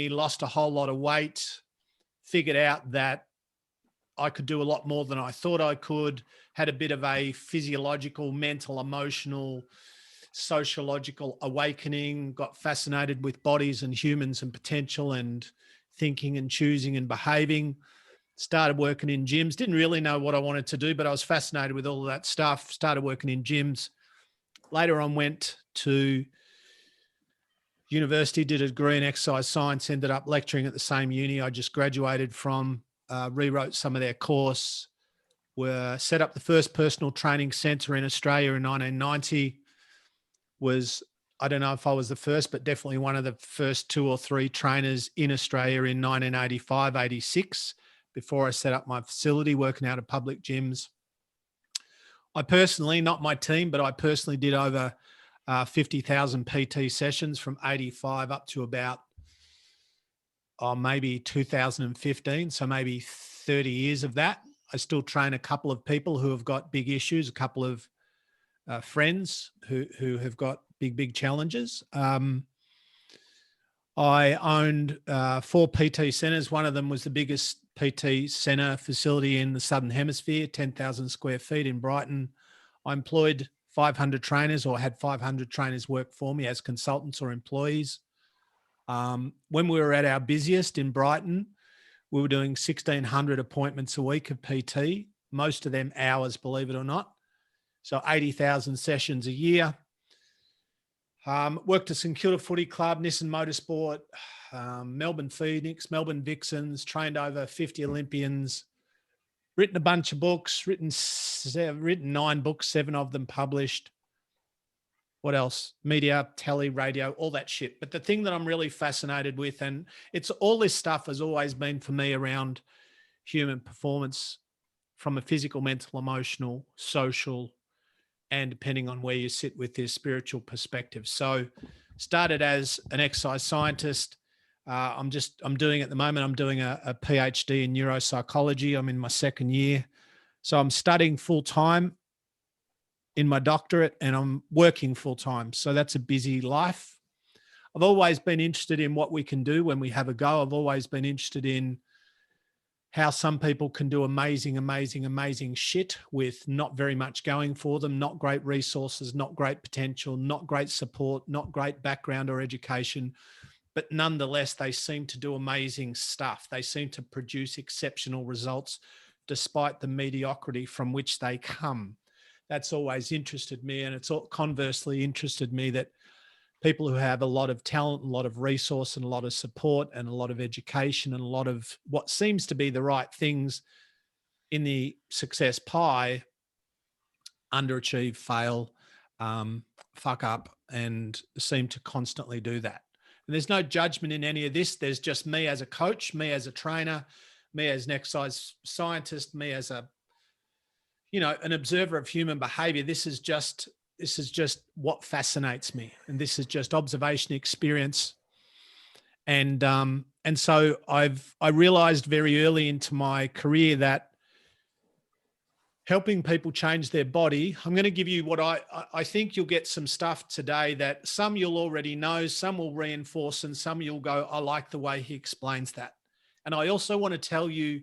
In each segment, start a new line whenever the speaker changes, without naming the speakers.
lost a whole lot of weight, figured out that I could do a lot more than I thought I could, had a bit of a physiological, mental, emotional, sociological awakening, got fascinated with bodies and humans and potential and thinking and choosing and behaving, started working in gyms, didn't really know what I wanted to do, but I was fascinated with all of that stuff, started working in gyms. Later on went to university, did a degree in exercise science, ended up lecturing at the same uni I just graduated from, rewrote some of their course, set up the first personal training centre in Australia in 1990. I don't know if I was the first, but definitely one of the first 2 or 3 trainers in Australia in 1985, 86, before I set up my facility working out of public gyms. I personally, not my team, but I personally did over 50,000 PT sessions from 85 up to about maybe 2015. So maybe 30 years of that. I still train a couple of people who have got big issues, a couple of friends who have got big challenges. I owned 4 PT centers. One of them was the biggest PT center facility in the Southern Hemisphere, 10,000 square feet in Brighton. I employed 500 trainers, or had 500 trainers work for me as consultants or employees. When we were at our busiest in Brighton, we were doing 1,600 appointments a week of PT, most of them hours, believe it or not. So 80,000 sessions a year. Worked at St Kilda Footy Club, Nissan Motorsport, Melbourne Phoenix, Melbourne Vixens, trained over 50 Olympians, written a bunch of books, written 9 books, 7 of them published. What else? Media, telly, radio, all that shit. But the thing that I'm really fascinated with, and it's all this stuff has always been for me around human performance from a physical, mental, emotional, social, and depending on where you sit with this spiritual perspective. So started as an exercise scientist. I'm doing at the moment, I'm doing a PhD in neuropsychology. I'm in my 2nd year. So I'm studying full time in my doctorate and I'm working full time. So that's a busy life. I've always been interested in what we can do when we have a go. I've always been interested in how some people can do amazing shit with not very much going for them, not great resources, not great potential, not great support, not great background or education, but nonetheless, they seem to do amazing stuff. They seem to produce exceptional results despite the mediocrity from which they come. That's always interested me. And it's conversely interested me that people who have a lot of talent, a lot of resource and a lot of support and a lot of education and a lot of what seems to be the right things in the success pie underachieve, fail, fuck up, and seem to constantly do that. And there's no judgment in any of this. There's just me as a coach, me as a trainer, me as an exercise scientist, me as an observer of human behavior. This is just what fascinates me. And this is just observation, experience. And so I realized very early into my career that helping people change their body, I'm going to give you what I think you'll get some stuff today that some you'll already know, some will reinforce, and some you'll go, I like the way he explains that. And I also want to tell you,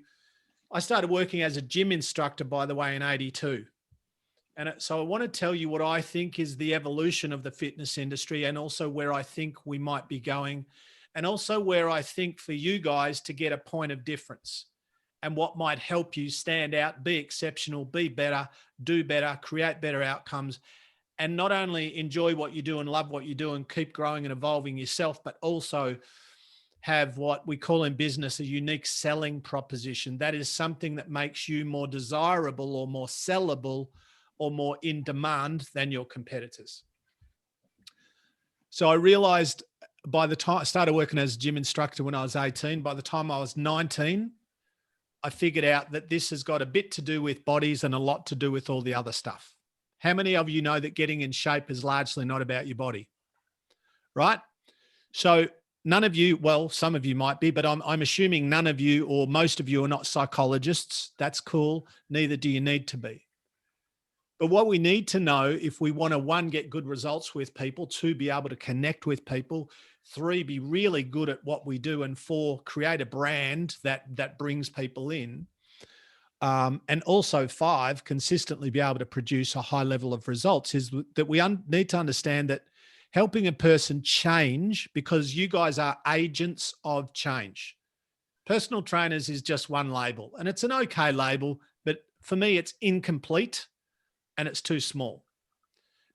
I started working as a gym instructor, by the way, in 82. And so I want to tell you what I think is the evolution of the fitness industry, and also where I think we might be going, and also where I think for you guys to get a point of difference and what might help you stand out, be exceptional, be better, do better, create better outcomes, and not only enjoy what you do and love what you do and keep growing and evolving yourself, but also have what we call in business a unique selling proposition. That is something that makes you more desirable or more sellable or more in demand than your competitors. So I realized by the time I started working as a gym instructor when I was 18, by the time I was 19, I figured out that this has got a bit to do with bodies and a lot to do with all the other stuff. How many of you know that getting in shape is largely not about your body, right? So none of you, well, some of you might be, but I'm assuming none of you or most of you are not psychologists. That's cool. Neither do you need to be. But what we need to know if we want to, 1, get good results with people, 2, be able to connect with people, 3, be really good at what we do, and 4, create a brand that brings people in. And also 5, consistently be able to produce a high level of results, is that we need to understand that helping a person change, because you guys are agents of change. Personal trainers is just one label, and it's an okay label, but for me, it's incomplete and it's too small,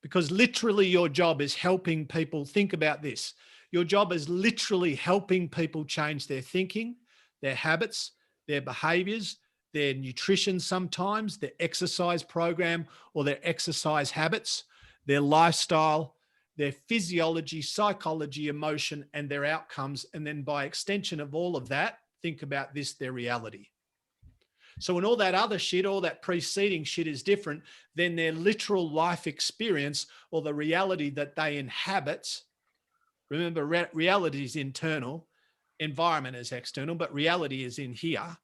because literally your job is helping people. Think about this. Your job is literally helping people change their thinking, their habits, their behaviors, their nutrition sometimes, their exercise program or their exercise habits, their lifestyle, their physiology, psychology, emotion, and their outcomes. And then by extension of all of that, think about this, their reality. So when all that other shit, all that preceding shit is different, then their literal life experience or the reality that they inhabit, remember, reality is internal, environment is external, but reality is in here,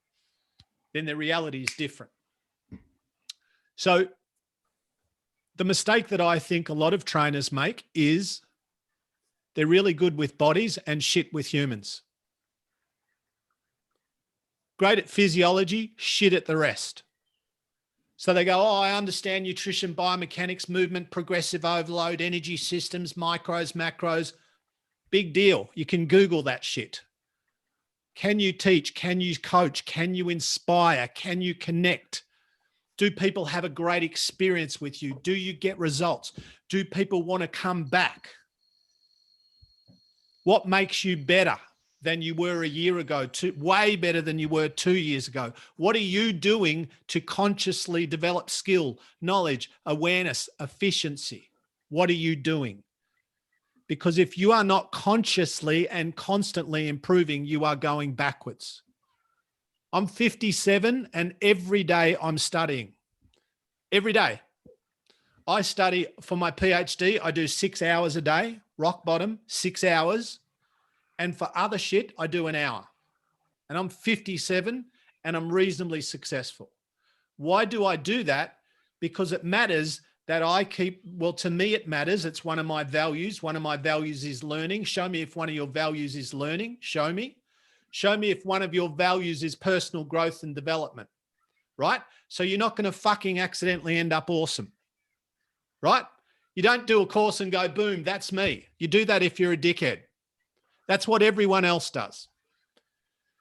then the reality is different. So the mistake that I think a lot of trainers make is they're really good with bodies and shit with humans. Great at physiology, shit at the rest. So they go, oh, I understand nutrition, biomechanics, movement, progressive overload, energy systems, micros, macros. Big deal. You can Google that shit. Can you teach? Can you coach? Can you inspire? Can you connect? Do people have a great experience with you? Do you get results? Do people want to come back? What makes you better than you were a year ago, way better than you were 2 years ago? What are you doing to consciously develop skill, knowledge, awareness, efficiency? What are you doing? Because if you are not consciously and constantly improving, you are going backwards. I'm 57 and every day I'm studying. Every day. I study for my PhD. I do 6 hours a day, rock bottom, 6 hours. And for other shit, I do an hour. And I'm 57 and I'm reasonably successful. Why do I do that? Because it matters that I keep, well, to me, it matters. It's one of my values. One of my values is learning. Show me if one of your values is learning. Show me. Show me if one of your values is personal growth and development, right? So you're not going to fucking accidentally end up awesome, right? You don't do a course and go, boom, that's me. You do that if you're a dickhead. That's what everyone else does.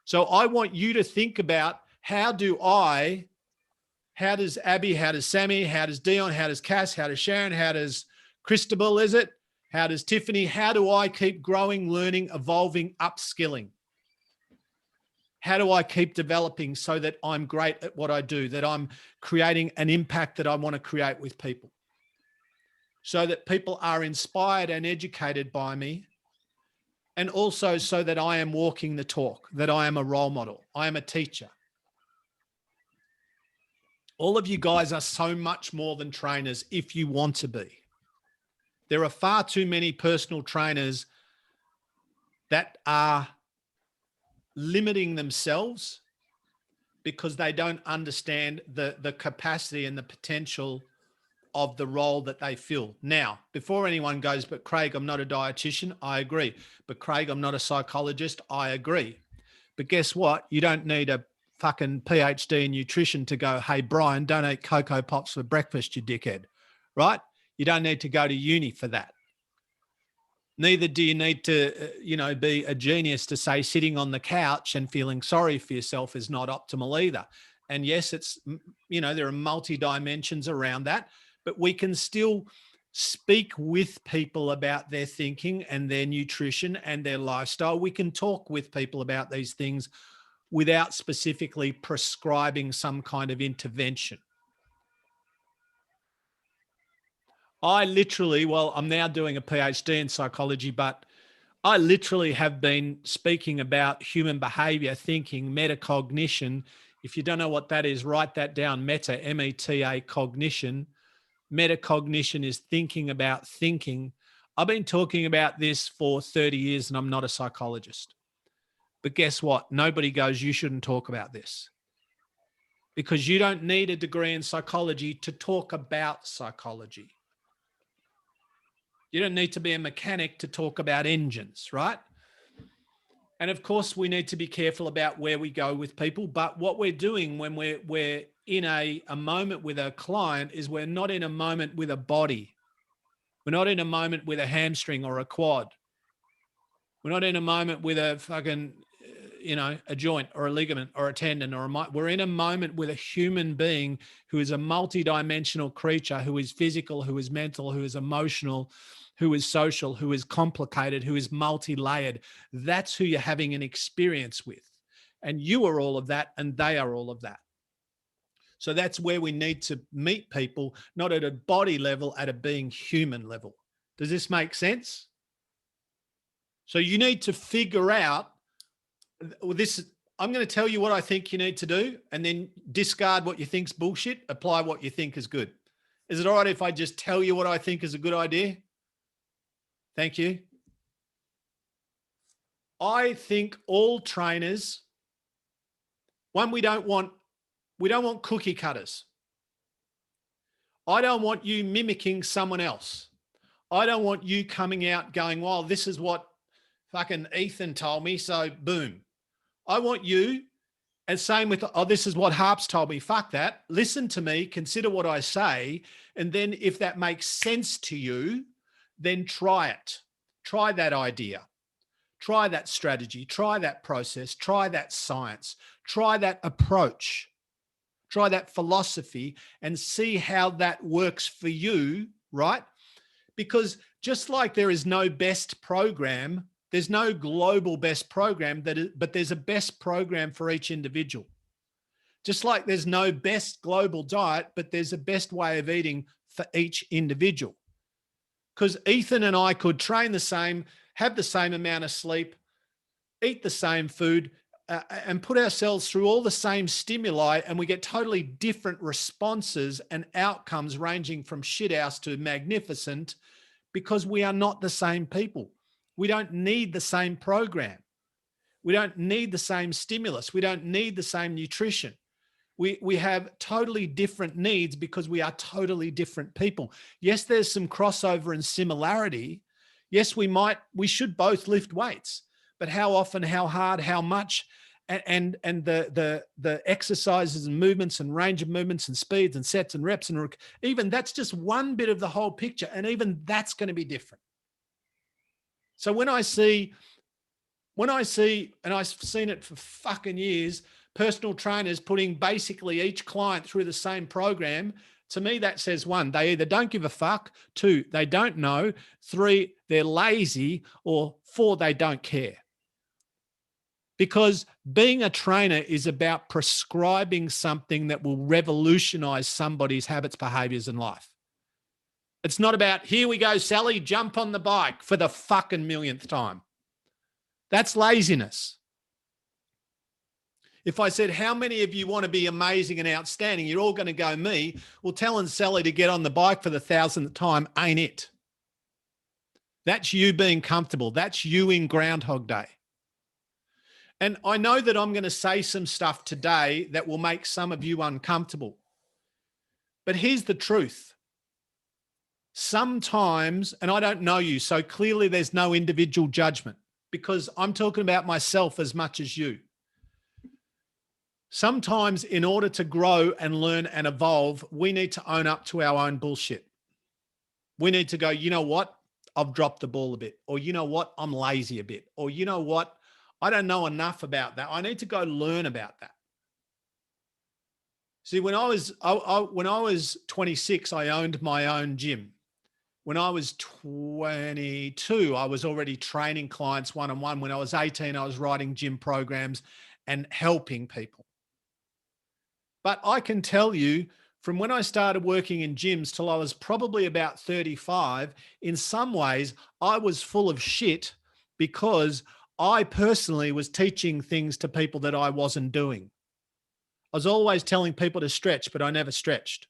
So I want you to think about, how does Abby, how does Sammy, how does Dion, how does Cass, how does Sharon, how does Christabel, how does Tiffany, how do I keep growing, learning, evolving, upskilling? How do I keep developing so that I'm great at what I do, that I'm creating an impact that I want to create with people, so that people are inspired and educated by me, and also so that I am walking the talk, that I am a role model, I am a teacher. All of you guys are so much more than trainers if you want to be. There are far too many personal trainers that are limiting themselves because they don't understand the capacity and the potential of the role that they fill. Now, before anyone goes, but Craig, I'm not a dietitian, I agree. But Craig, I'm not a psychologist, I agree. But guess what? You don't need a fucking PhD in nutrition to go, hey, Brian, don't eat Cocoa Pops for breakfast, you dickhead, right? You don't need to go to uni for that. Neither do you need to, be a genius to say sitting on the couch and feeling sorry for yourself is not optimal either. And yes, it's, there are multi-dimensions around that, but we can still speak with people about their thinking and their nutrition and their lifestyle. We can talk with people about these things without specifically prescribing some kind of intervention. I'm now doing a PhD in psychology, but I literally have been speaking about human behavior, thinking, metacognition. If you don't know what that is, write that down. Meta, M-E-T-A, cognition. Metacognition is thinking about thinking. I've been talking about this for 30 years and I'm not a psychologist. But guess what? Nobody goes, you shouldn't talk about this. Because you don't need a degree in psychology to talk about psychology. You don't need to be a mechanic to talk about engines, right? And of course, we need to be careful about where we go with people. But what we're doing when we're in a moment with a client is we're not in a moment with a body. We're not in a moment with a hamstring or a quad. We're not in a moment with a fucking, a joint or a ligament or a tendon or we're in a moment with a human being who is a multi-dimensional creature, who is physical, who is mental, who is emotional, who is social, who is complicated, who is multi-layered. That's who you're having an experience with. And you are all of that, and they are all of that. So that's where we need to meet people, not at a body level, at a being human level. Does this make sense? So you need to figure out this. I'm going to tell you what I think you need to do, and then discard what you think's bullshit, apply what you think is good. Is it all right if I just tell you what I think is a good idea? Thank you. I think all trainers, one, we don't want cookie cutters. I don't want you mimicking someone else. I don't want you coming out going, well, this is what fucking Ethan told me, so boom. I want you, and same with, oh, this is what Harp's told me. Fuck that. Listen to me, consider what I say, and then if that makes sense to you, then try it. Try that idea. Try that strategy. Try that process. Try that science. Try that approach. Try that philosophy and see how that works for you, right? Because just like there is no best program, there's no global best program, but there's a best program for each individual. Just like there's no best global diet, but there's a best way of eating for each individual. Because Ethan and I could train the same, have the same amount of sleep, eat the same food, and put ourselves through all the same stimuli, and we get totally different responses and outcomes ranging from shithouse to magnificent, because we are not the same people. We don't need the same program. We don't need the same stimulus. We don't need the same nutrition. We have totally different needs because we are totally different people. Yes, there's some crossover and similarity. Yes, we should both lift weights, but how often, how hard, how much, and the exercises and movements and range of movements and speeds and sets and reps, and even that's just one bit of the whole picture. And even that's going to be different. So when I see, and I've seen it for fucking years, personal trainers putting basically each client through the same program, to me, that says one, they either don't give a fuck, two, they don't know, three, they're lazy, or four, they don't care. Because being a trainer is about prescribing something that will revolutionize somebody's habits, behaviors, and life. It's not about, here we go, Sally, jump on the bike for the fucking millionth time. That's laziness. If I said, how many of you want to be amazing and outstanding? You're all going to go, me. Well, telling Sally to get on the bike for the 1,000th time ain't it. That's you being comfortable. That's you in Groundhog Day. And I know that I'm going to say some stuff today that will make some of you uncomfortable. But here's the truth. Sometimes, and I don't know you, so clearly there's no individual judgment, because I'm talking about myself as much as you. Sometimes in order to grow and learn and evolve, we need to own up to our own bullshit. We need to go, you know what? I've dropped the ball a bit. Or you know what? I'm lazy a bit. Or you know what? I don't know enough about that. I need to go learn about that. See, when I was 26, I owned my own gym. When I was 22, I was already training clients one-on-one. When I was 18, I was writing gym programs and helping people. But I can tell you, from when I started working in gyms till I was probably about 35, in some ways, I was full of shit because I personally was teaching things to people that I wasn't doing. I was always telling people to stretch, but I never stretched.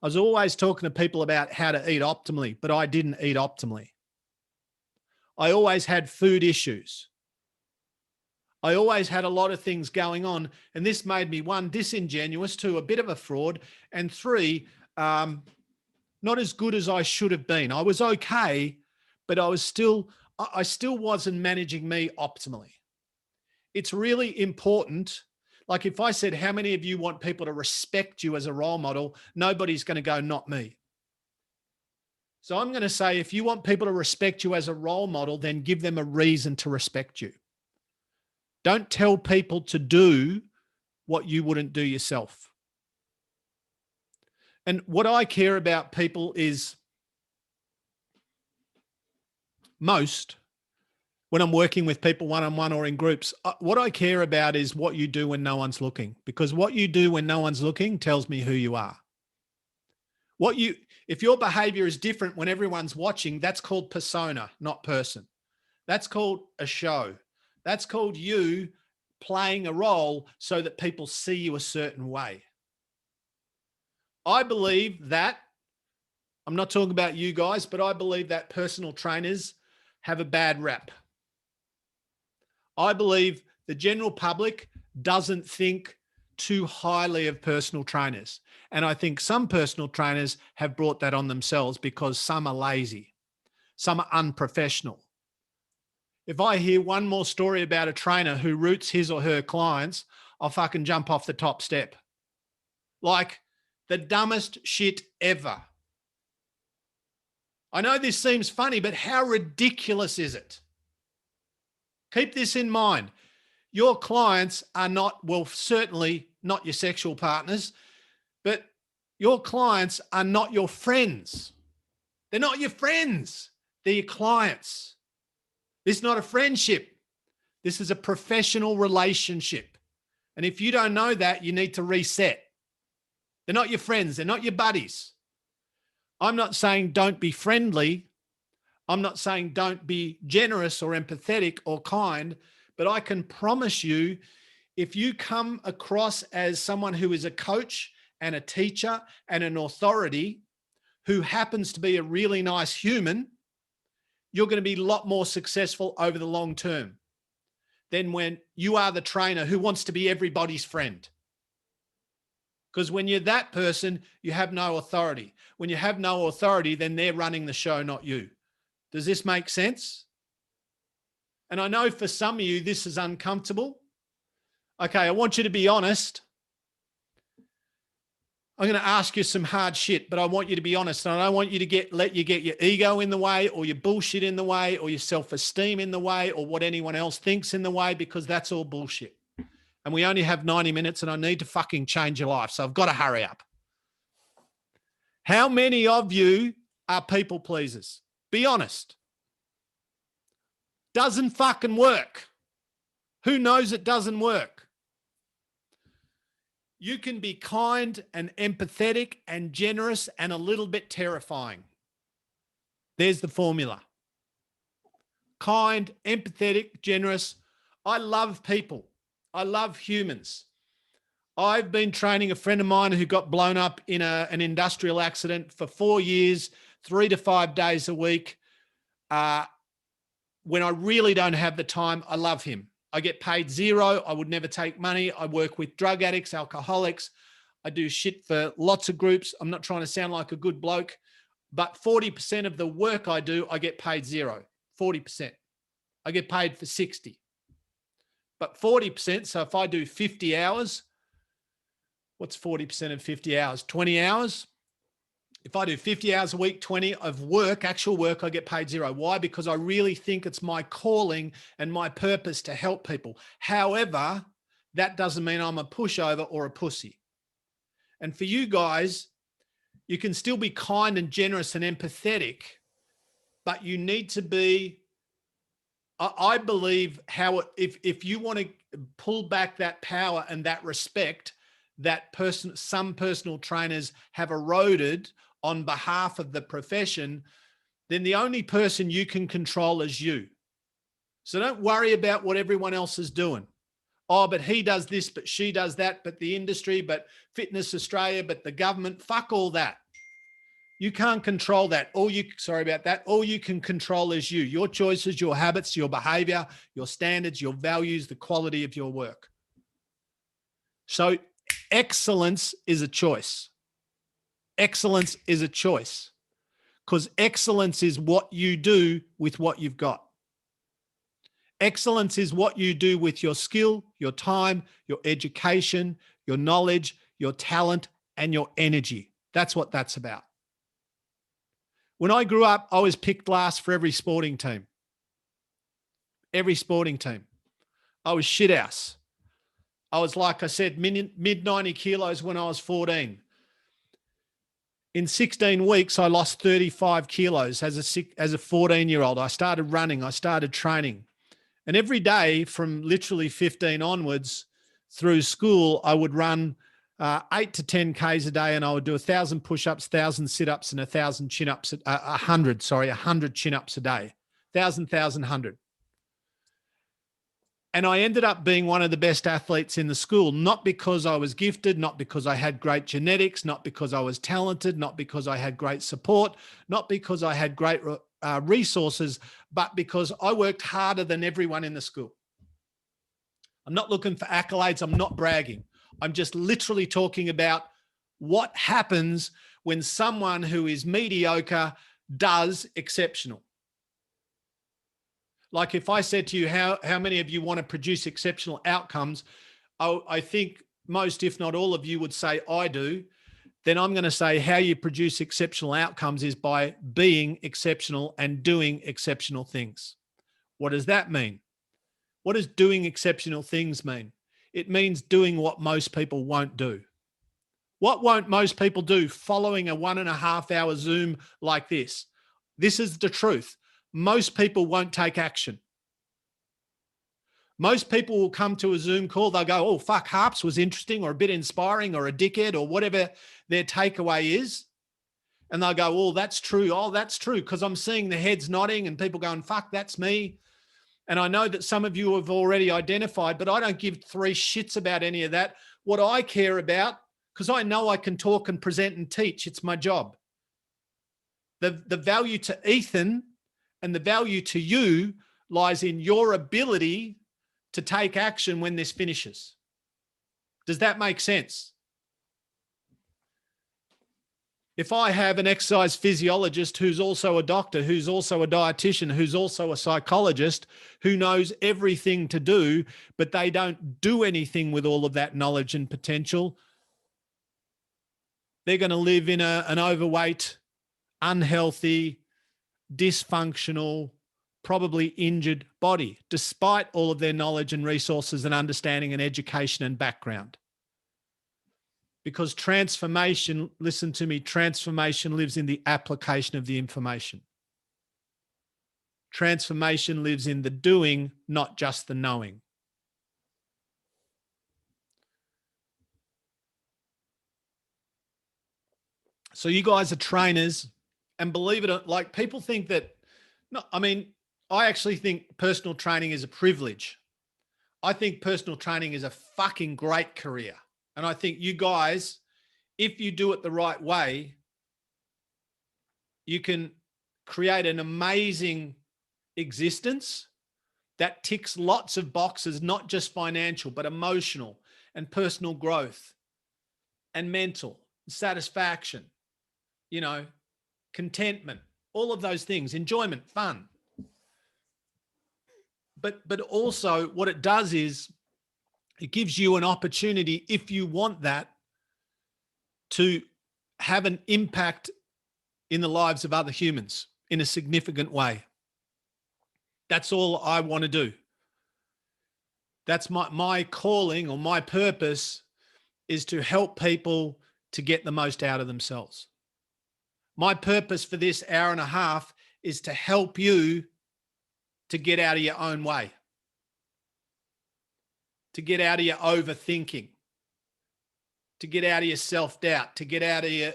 I was always talking to people about how to eat optimally, but I didn't eat optimally. I always had food issues. I always had a lot of things going on, and this made me, one, disingenuous, two, a bit of a fraud, and three, not as good as I should have been. I was okay, but I still wasn't managing me optimally. It's really important. Like if I said, how many of you want people to respect you as a role model? Nobody's going to go, not me. So I'm going to say, if you want people to respect you as a role model, then give them a reason to respect you. Don't tell people to do what you wouldn't do yourself. And what I care about people is most, when I'm working with people one-on-one or in groups, what I care about is what you do when no one's looking, because what you do when no one's looking tells me who you are. If your behavior is different when everyone's watching, that's called persona, not person. That's called a show. That's called you playing a role so that people see you a certain way. I believe that, I'm not talking about you guys, but I believe that personal trainers have a bad rap. I believe the general public doesn't think too highly of personal trainers. And I think some personal trainers have brought that on themselves because some are lazy, some are unprofessional. If I hear one more story about a trainer who roots his or her clients, I'll fucking jump off the top step. Like the dumbest shit ever. I know this seems funny, but how ridiculous is it? Keep this in mind. Your clients are not, well, certainly not your sexual partners, but your clients are not your friends. They're not your friends. They're your clients. This is not a friendship. This is a professional relationship. And if you don't know that, you need to reset. They're not your friends. They're not your buddies. I'm not saying don't be friendly. I'm not saying don't be generous or empathetic or kind, but I can promise you, if you come across as someone who is a coach and a teacher and an authority who happens to be a really nice human, you're going to be a lot more successful over the long term than when you are the trainer who wants to be everybody's friend. Because when you're that person, you have no authority. When you have no authority, then they're running the show, not you. Does this make sense? And I know for some of you, this is uncomfortable. Okay, I want you to be honest. I'm going to ask you some hard shit, but I want you to be honest. And I don't want you to let you get your ego in the way or your bullshit in the way or your self-esteem in the way or what anyone else thinks in the way, because that's all bullshit. And we only have 90 minutes and I need to fucking change your life. So I've got to hurry up. How many of you are people pleasers? Be honest. Doesn't fucking work. Who knows it doesn't work? You can be kind and empathetic and generous and a little bit terrifying. There's the formula. Kind, empathetic, generous. I love people. I love humans. I've been training a friend of mine who got blown up in an industrial accident for 4 years, 3 to 5 days a week. When I really don't have the time, I love him. I get paid zero. I would never take money. I work with drug addicts, alcoholics. I do shit for lots of groups. I'm not trying to sound like a good bloke, but 40% of the work I do, I get paid zero. 40%. I get paid for 60. But 40%, so if I do 50 hours, what's 40% of 50 hours? 20 hours. If I do 50 hours a week, 20 of work, actual work, I get paid zero. Why? Because I really think it's my calling and my purpose to help people. However, that doesn't mean I'm a pushover or a pussy. And for you guys, you can still be kind and generous and empathetic, but you need to be, I believe, if you want to pull back that power and that respect that some personal trainers have eroded on behalf of the profession, then the only person you can control is you. So don't worry about what everyone else is doing. Oh, but he does this, but she does that, but the industry, but Fitness Australia, but the government, fuck all that. You can't control that. All you can control is you, your choices, your habits, your behavior, your standards, your values, the quality of your work. So excellence is a choice. Excellence is a choice. because excellence is what you do with what you've got. Excellence is what you do with your skill, your time, your education, your knowledge, your talent, and your energy. That's what that's about. When I grew up, I was picked last for every sporting team. Every sporting team. I was shit house. I was, like I said, mid 90 kilos when I was 14. In 16 weeks, I lost 35 kilos as a 14-year-old. I started running. I started training. And every day from literally 15 onwards through school, I would run 8 to 10 Ks a day, and I would do 1,000 push-ups, 1,000 sit-ups, and 1,000 chin-ups, 100 chin-ups a day, 1,000, 100. And I ended up being one of the best athletes in the school, not because I was gifted, not because I had great genetics, not because I was talented, not because I had great support, not because I had great resources, but because I worked harder than everyone in the school. I'm not looking for accolades. I'm not bragging. I'm just literally talking about what happens when someone who is mediocre does exceptional. Like if I said to you, how many of you want to produce exceptional outcomes? I think most, if not all of you would say, I do. Then I'm going to say how you produce exceptional outcomes is by being exceptional and doing exceptional things. What does that mean? What does doing exceptional things mean? It means doing what most people won't do. What won't most people do? Following a 1.5 hour Zoom like this. This is the truth. Most people won't take action. Most people will come to a Zoom call. They'll go, oh, fuck, Harps was interesting or a bit inspiring or a dickhead or whatever their takeaway is. And they'll go, oh, that's true. Oh, that's true. Because I'm seeing the heads nodding and people going, fuck, that's me. And I know that some of you have already identified, but I don't give 3 shits about any of that. What I care about, because I know I can talk and present and teach, it's my job. The value to Ethan and the value to you lies in your ability to take action when this finishes. Does that make sense? If I have an exercise physiologist who's also a doctor, who's also a dietitian, who's also a psychologist, who knows everything to do, but they don't do anything with all of that knowledge and potential, they're going to live in an overweight, unhealthy, dysfunctional, probably injured body, despite all of their knowledge and resources and understanding and education and background. Because transformation, listen to me, transformation lives in the application of the information. Transformation lives in the doing, not just the knowing. So you guys are trainers, and believe it or not, like people think that, no, I mean, I actually think personal training is a privilege. I think personal training is a fucking great career. And I think you guys, if you do it the right way, you can create an amazing existence that ticks lots of boxes, not just financial, but emotional and personal growth and mental satisfaction, you know, contentment, all of those things, enjoyment, fun. But also what it does is it gives you an opportunity, if you want that, to have an impact in the lives of other humans in a significant way. That's all I want to do. That's my calling, or my purpose is to help people to get the most out of themselves. My purpose for this hour and a half is to help you to get out of your own way, to get out of your overthinking, to get out of your self-doubt, to get out of your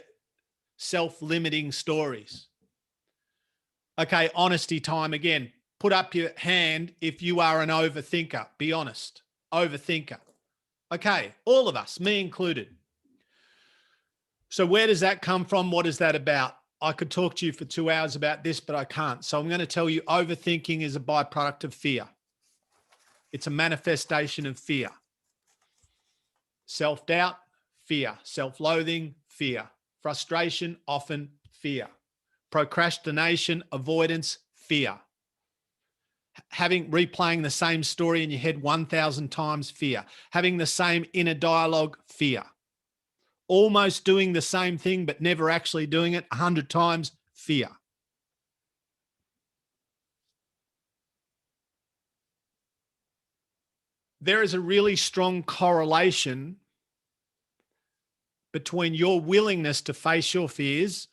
self-limiting stories. Okay, honesty time again. Put up your hand if you are an overthinker. Be honest. Overthinker. Okay, all of us, me included. So where does that come from? What is that about? I could talk to you for 2 hours about this, but I can't. So I'm going to tell you, overthinking is a byproduct of fear. It's a manifestation of fear. Self-doubt, fear. Self-loathing, fear. Frustration, often fear. procrastination, avoidance, fear. Replaying the same story in your head 1,000 times, fear. Having the same inner dialogue, fear. Almost doing the same thing but never actually doing it 100 times, fear. There is a really strong correlation between your willingness to face your fears.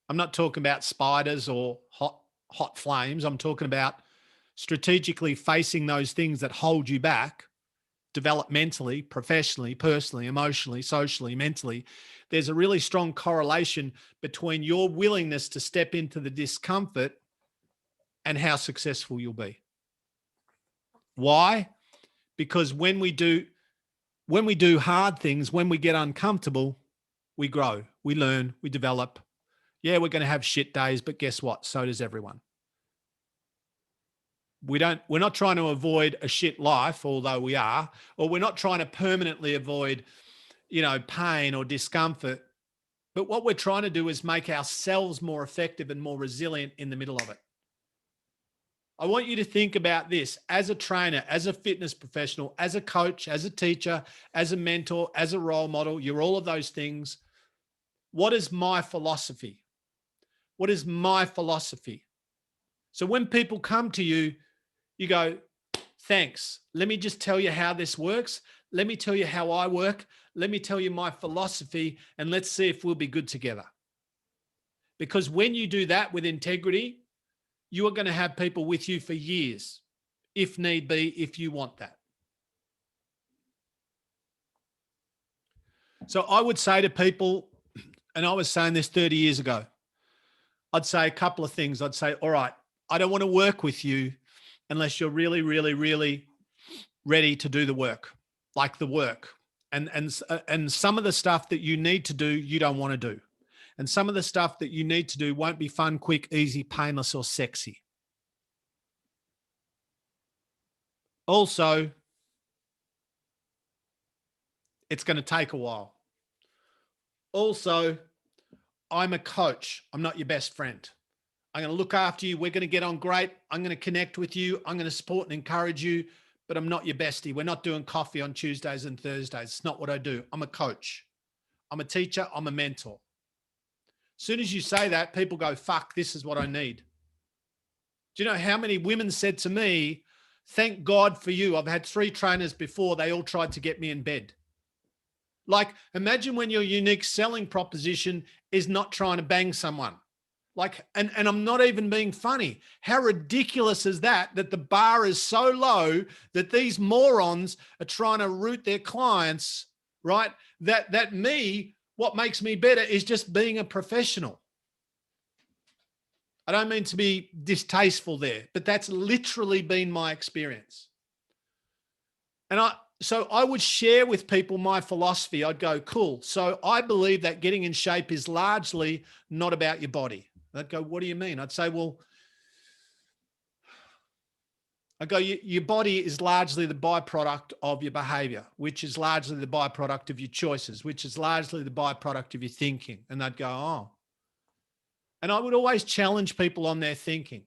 I'm not talking about spiders or hot flames. I'm talking about strategically facing those things that hold you back, developmentally, professionally, personally, emotionally, socially, mentally. There's a really strong correlation between your willingness to step into the discomfort and how successful you'll be. Why? Because when we do hard things, when we get uncomfortable, we grow, we learn, we develop. Yeah, we're going to have shit days, but guess what? So does everyone. We're not trying to avoid a shit life, although we are, or we're not trying to permanently avoid, pain or discomfort. But what we're trying to do is make ourselves more effective and more resilient in the middle of it. I want you to think about this as a trainer, as a fitness professional, as a coach, as a teacher, as a mentor, as a role model. You're all of those things. What is my philosophy? What is my philosophy? So when people come to you, you go, thanks. Let me just tell you how this works. Let me tell you how I work. Let me tell you my philosophy, and let's see if we'll be good together. Because when you do that with integrity, you are going to have people with you for years, if need be, if you want that. So I would say to people, and I was saying this 30 years ago, I'd say a couple of things. I'd say, all right, I don't want to work with you unless you're really, really, really ready to do the work, like the work. And some of the stuff that you need to do, you don't want to do. And some of the stuff that you need to do won't be fun, quick, easy, painless, or sexy. Also, it's going to take a while. Also, I'm a coach. I'm not your best friend. I'm going to look after you. We're going to get on great. I'm going to connect with you. I'm going to support and encourage you, but I'm not your bestie. We're not doing coffee on Tuesdays and Thursdays. It's not what I do. I'm a coach. I'm a teacher. I'm a mentor. As soon as you say that, people go, fuck, this is what I need. Do you know how many women said to me, thank God for you. I've had 3 trainers before. They all tried to get me in bed. Like, imagine when your unique selling proposition is not trying to bang someone. Like, and I'm not even being funny. How ridiculous is that the bar is so low that these morons are trying to root their clients, right? That me, what makes me better is just being a professional. I don't mean to be distasteful there, but that's literally been my experience. So I would share with people my philosophy. I'd go, cool. So I believe that getting in shape is largely not about your body. They'd go, what do you mean? I'd say, well, your body is largely the byproduct of your behavior, which is largely the byproduct of your choices, which is largely the byproduct of your thinking. And they'd go, oh. And I would always challenge people on their thinking.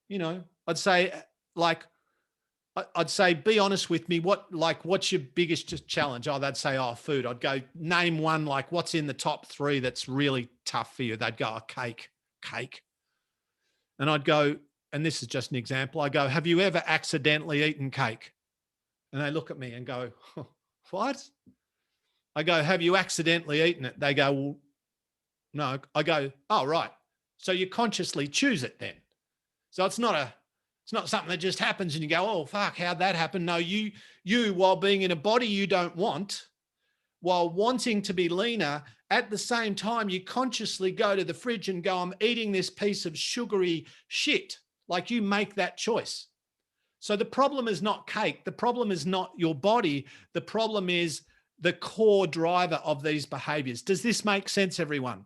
I'd say, be honest with me. What's your biggest challenge? Oh, they'd say, food. I'd go, name one, what's in the top 3 that's really tough for you? They'd go, cake. And I'd go, and this is just an example. I go, have you ever accidentally eaten cake? And they look at me and go, what? I go, have you accidentally eaten it? They go, well, no. I go, oh, right. So you consciously choose it then. So it's not something that just happens and you go, oh, fuck, how'd that happen? No, you, while being in a body you don't want, while wanting to be leaner, at the same time, you consciously go to the fridge and go, I'm eating this piece of sugary shit. Like, you make that choice. So the problem is not cake. The problem is not your body. The problem is the core driver of these behaviors. Does this make sense, everyone?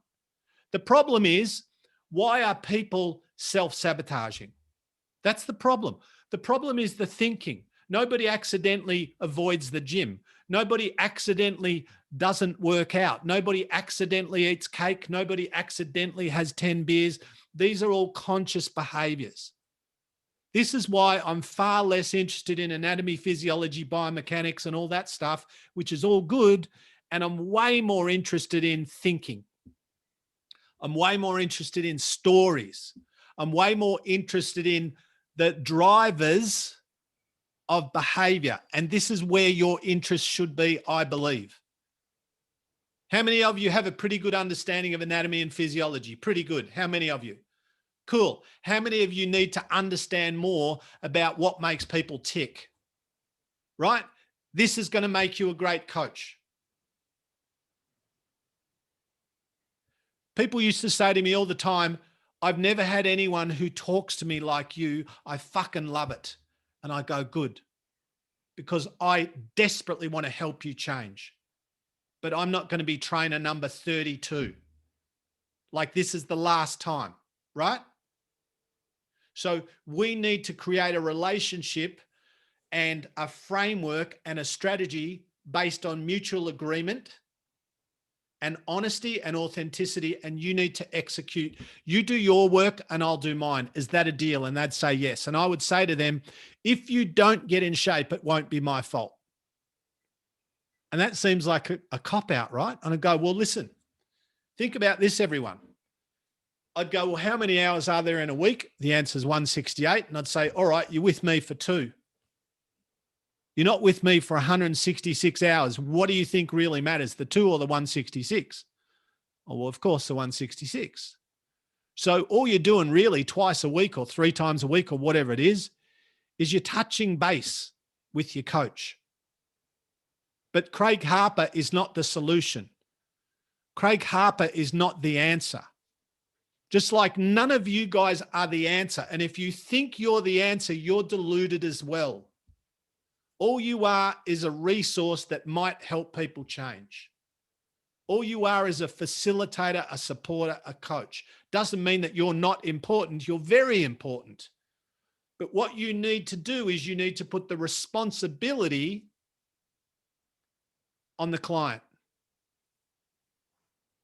The problem is, why are people self-sabotaging? That's the problem. The problem is the thinking. Nobody accidentally avoids the gym. Nobody accidentally doesn't work out. Nobody accidentally eats cake. Nobody accidentally has 10 beers. These are all conscious behaviors. This is why I'm far less interested in anatomy, physiology, biomechanics, and all that stuff, which is all good. And I'm way more interested in thinking. I'm way more interested in stories. I'm way more interested in the drivers of behavior. And this is where your interest should be, I believe. How many of you have a pretty good understanding of anatomy and physiology? Pretty good. How many of you? Cool. How many of you need to understand more about what makes people tick? Right? This is going to make you a great coach. People used to say to me all the time, I've never had anyone who talks to me like you. I fucking love it. And I go, good. Because I desperately want to help you change. But I'm not going to be trainer number 32. Like this is the last time, right? So we need to create a relationship and a framework and a strategy based on mutual agreement and honesty and authenticity, and you need to execute. You do your work and I'll do mine. Is that a deal? And they'd say yes. And I would say to them, if you don't get in shape, it won't be my fault. And that seems like a cop-out, right? And I'd go, well, listen, think about this, everyone. I'd go, well, how many hours are there in a week? The answer is 168. And I'd say, all right, you're with me for 2. You're not with me for 166 hours. What do you think really matters, the 2 or the 166? Oh, well, of course, the 166. So all you're doing really twice a week or 3 times a week or whatever it is you're touching base with your coach. But Craig Harper is not the solution. Craig Harper is not the answer. Just like none of you guys are the answer. And if you think you're the answer, you're deluded as well. All you are is a resource that might help people change. All you are is a facilitator, a supporter, a coach. Doesn't mean that you're not important. You're very important. But what you need to do is you need to put the responsibility on the client.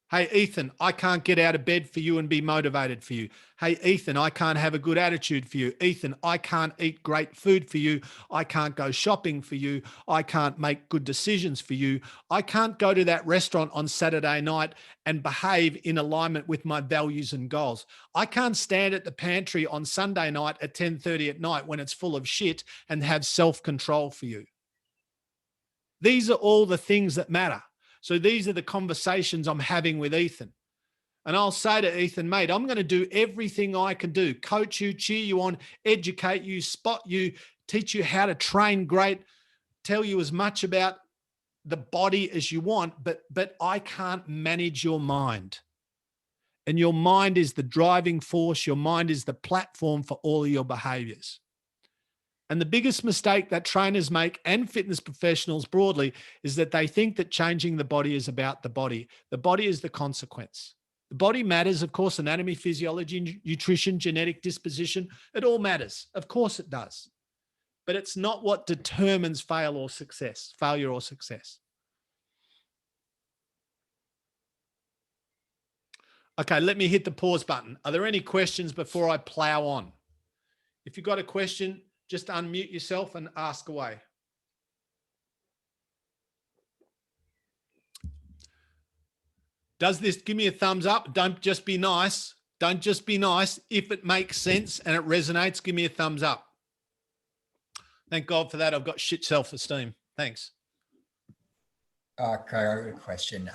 Hey, Ethan, I can't get out of bed for you and be motivated for you. Hey, Ethan, I can't have a good attitude for you. Ethan, I can't eat great food for you. I can't go shopping for you. I can't make good decisions for you. I can't go to that restaurant on Saturday night and behave in alignment with my values and goals. I can't stand at the pantry on Sunday night at 10:30 at night when it's full of shit and have self-control for you. These are all the things that matter. So these are the conversations I'm having with Ethan. And I'll say to Ethan, mate, I'm going to do everything I can do. Coach you, cheer you on, educate you, spot you, teach you how to train great, tell you as much about the body as you want, but I can't manage your mind. And your mind is the driving force. Your mind is the platform for all of your behaviors. And the biggest mistake that trainers make and fitness professionals broadly is that they think that changing the body is about the body. The body is the consequence. The body matters, of course, anatomy, physiology, nutrition, genetic disposition. It all matters. Of course it does. But it's not what determines failure or success. Okay, let me hit the pause button. Are there any questions before I plow on? If you've got a question, just unmute yourself and ask away. Does this, give me a thumbs up. Don't just be nice. Don't just be nice. If it makes sense and it resonates, give me a thumbs up. Thank God for that. I've got shit self-esteem. Thanks.
Craig, I got a question.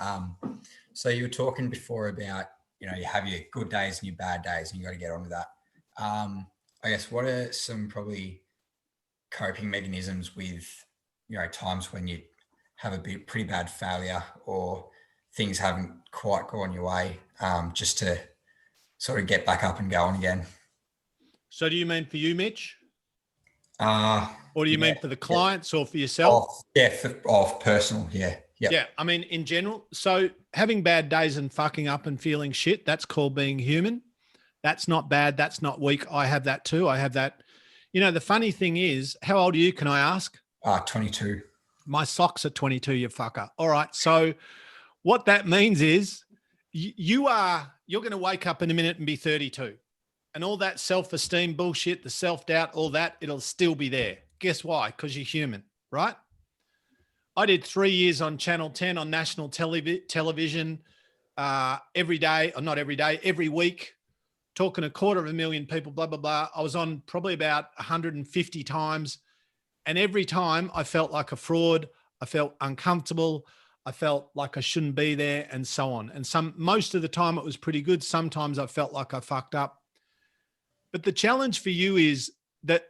So you were talking before about, you have your good days and your bad days and you got to get on with that. I guess what are some probably coping mechanisms with, times when you have a pretty bad failure or things haven't quite gone your way, just to sort of get back up and going again?
So do you mean for you, Mitch? Or do you mean for the clients or for yourself?
Personal. Yeah.
Yeah. I mean, in general, so having bad days and fucking up and feeling shit, that's called being human. That's not bad. That's not weak. I have that too. I have that, You know, the funny thing is, how old are you, can I ask?
22.
My socks are 22, you fucker. All right. So what that means is you're going to wake up in a minute and be 32. And all that self-esteem bullshit, the self-doubt, all that, it'll still be there. Guess why? Because you're human, right? I did 3 years on Channel 10 on national television every day, or not every day, every week, talking 250,000 people, blah, blah, blah. I was on probably about 150 times. And every time I felt like a fraud. I felt uncomfortable. I felt like I shouldn't be there, and so on. And most of the time it was pretty good. Sometimes I felt like I fucked up. But the challenge for you is that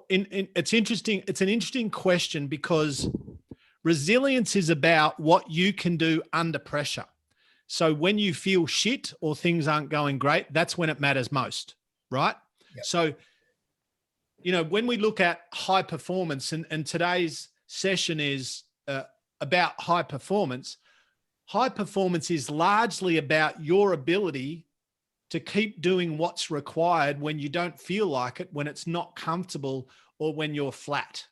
it's interesting. It's an interesting question, because resilience is about what you can do under pressure. So when you feel shit or things aren't going great, that's when it matters most, right? Yep. So, you know, when we look at high performance, and today's session is about high performance is largely about your ability to keep doing what's required when you don't feel like it, when it's not comfortable, or when you're flat.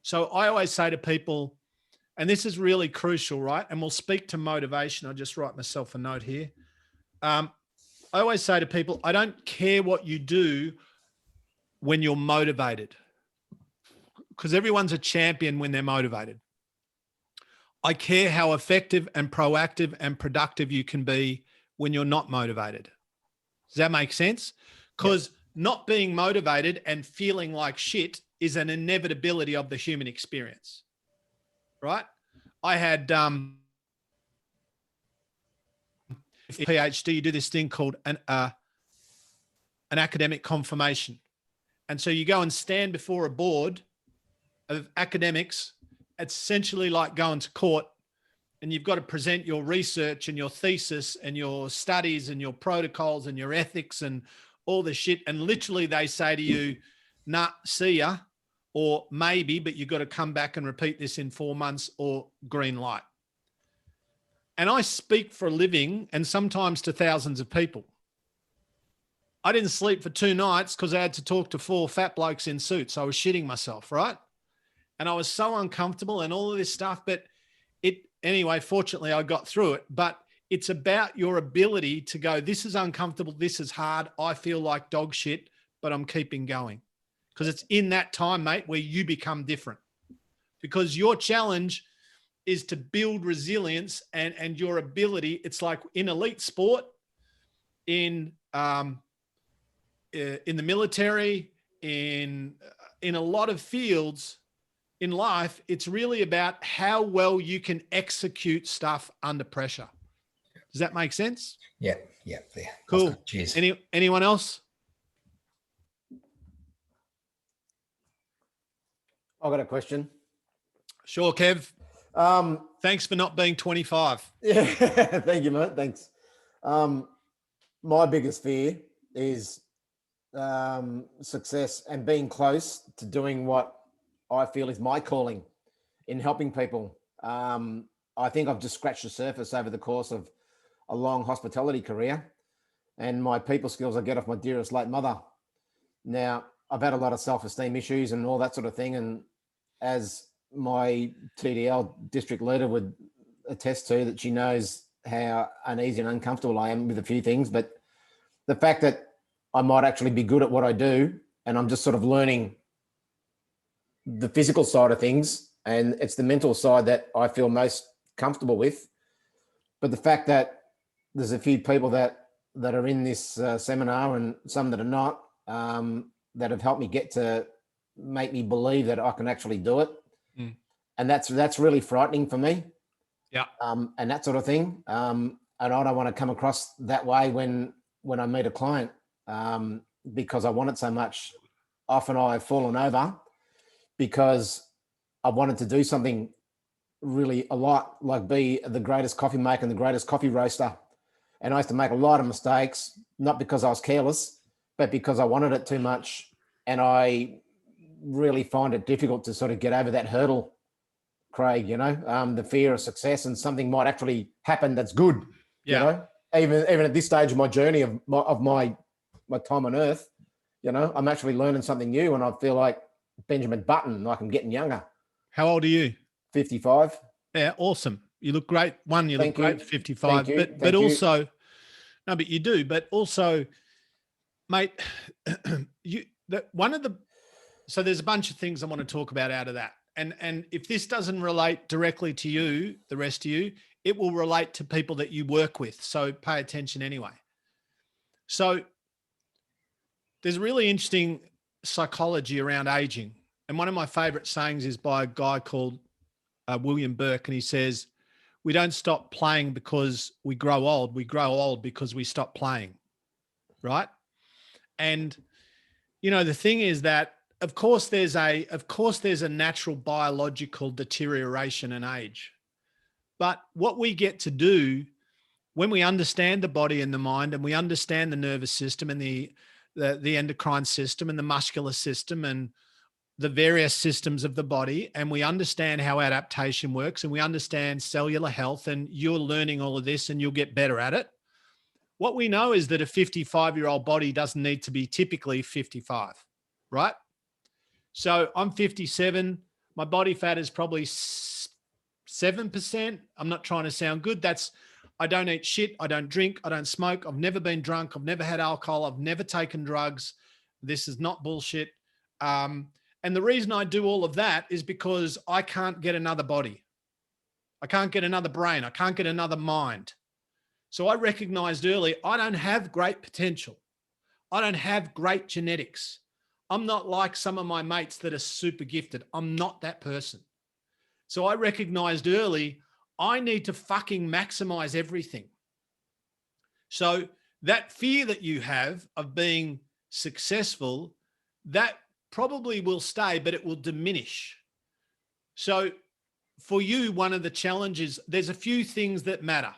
So I always say to people, and this is really crucial, right? And we'll speak to motivation. I'll just write myself a note here. I always say to people, I don't care what you do when you're motivated, because everyone's a champion when they're motivated. I care how effective and proactive and productive you can be when you're not motivated. Does that make sense? Because not being motivated and feeling like shit is an inevitability of the human experience, right? I had PhD, you do this thing called an academic confirmation. And so you go and stand before a board of academics. It's essentially like going to court, and you've got to present your research and your thesis and your studies and your protocols and your ethics and all the shit. And literally they say to you, nah, see ya, or maybe, but you've got to come back and repeat this in 4 months, or green light. And I speak for a living, and sometimes to thousands of people. I didn't sleep for 2 nights because I had to talk to 4 fat blokes in suits. I was shitting myself, right? And I was so uncomfortable and all of this stuff, but anyway, fortunately I got through it. But it's about your ability to go, this is uncomfortable, this is hard, I feel like dog shit, but I'm keeping going. Because it's in that time, mate, where you become different. Because your challenge is to build resilience and your ability. It's like in elite sport, in the military, in a lot of fields in life, it's really about how well you can execute stuff under pressure. Does that make sense?
Yeah.
Cool.
Cheers.
Anyone else?
I've got a question.
Sure, Kev. Thanks for not being 25.
Yeah, thank you, mate. Thanks. My biggest fear is success and being close to doing what I feel is my calling in helping people. I think I've just scratched the surface over the course of a long hospitality career, and my people skills I get off my dearest late mother. Now, I've had a lot of self-esteem issues and all that sort of thing, and as my TDL district leader would attest to, that she knows how uneasy and uncomfortable I am with a few things, but the fact that I might actually be good at what I do, and I'm just sort of learning the physical side of things, and it's the mental side that I feel most comfortable with. But the fact that there's a few people that are in this seminar, and some that are not, that have helped me get to make me believe that I can actually do it. And that's really frightening for me.
Yeah.
And that sort of thing. And I don't want to come across that way when I meet a client, because I want it so much. Often I've fallen over because I wanted to do something really a lot, like be the greatest coffee maker and the greatest coffee roaster. And I used to make a lot of mistakes, not because I was careless, but because I wanted it too much. And I really find it difficult to sort of get over that hurdle, Craig, the fear of success, and something might actually happen that's good.
Yeah.
Even at this stage of my journey of my time on earth, You know, I'm actually learning something new, and I feel like Benjamin Button, like I'm getting younger.
How old are you?
55.
Yeah, awesome. You look great. One, you look
Thank you.
great, 55.
Thank you.
But
Thank you.
also, no, but you do. But also, mate, so there's a bunch of things I want to talk about out of that. And if this doesn't relate directly to you, the rest of you, it will relate to people that you work with. So pay attention anyway. So there's really interesting psychology around aging. And one of my favorite sayings is by a guy called William Burke. And he says, we don't stop playing because we grow old. We grow old because we stop playing. Right. And, you know, the thing is that, of course, there's a natural biological deterioration in age. But what we get to do when we understand the body and the mind, and we understand the nervous system and the endocrine system and the muscular system and the various systems of the body, and we understand how adaptation works, and we understand cellular health, and you're learning all of this and you'll get better at it. What we know is that a 55-year-old body doesn't need to be typically 55, right? So I'm 57. My body fat is probably 7%. I'm not trying to sound good. I don't eat shit. I don't drink. I don't smoke. I've never been drunk. I've never had alcohol. I've never taken drugs. This is not bullshit. And the reason I do all of that is because I can't get another body. I can't get another brain. I can't get another mind. So I recognized early, I don't have great potential. I don't have great genetics. I'm not like some of my mates that are super gifted. I'm not that person. So I recognized early, I need to fucking maximize everything. So that fear that you have of being successful, that probably will stay, but it will diminish. So for you, one of the challenges, there's a few things that matter.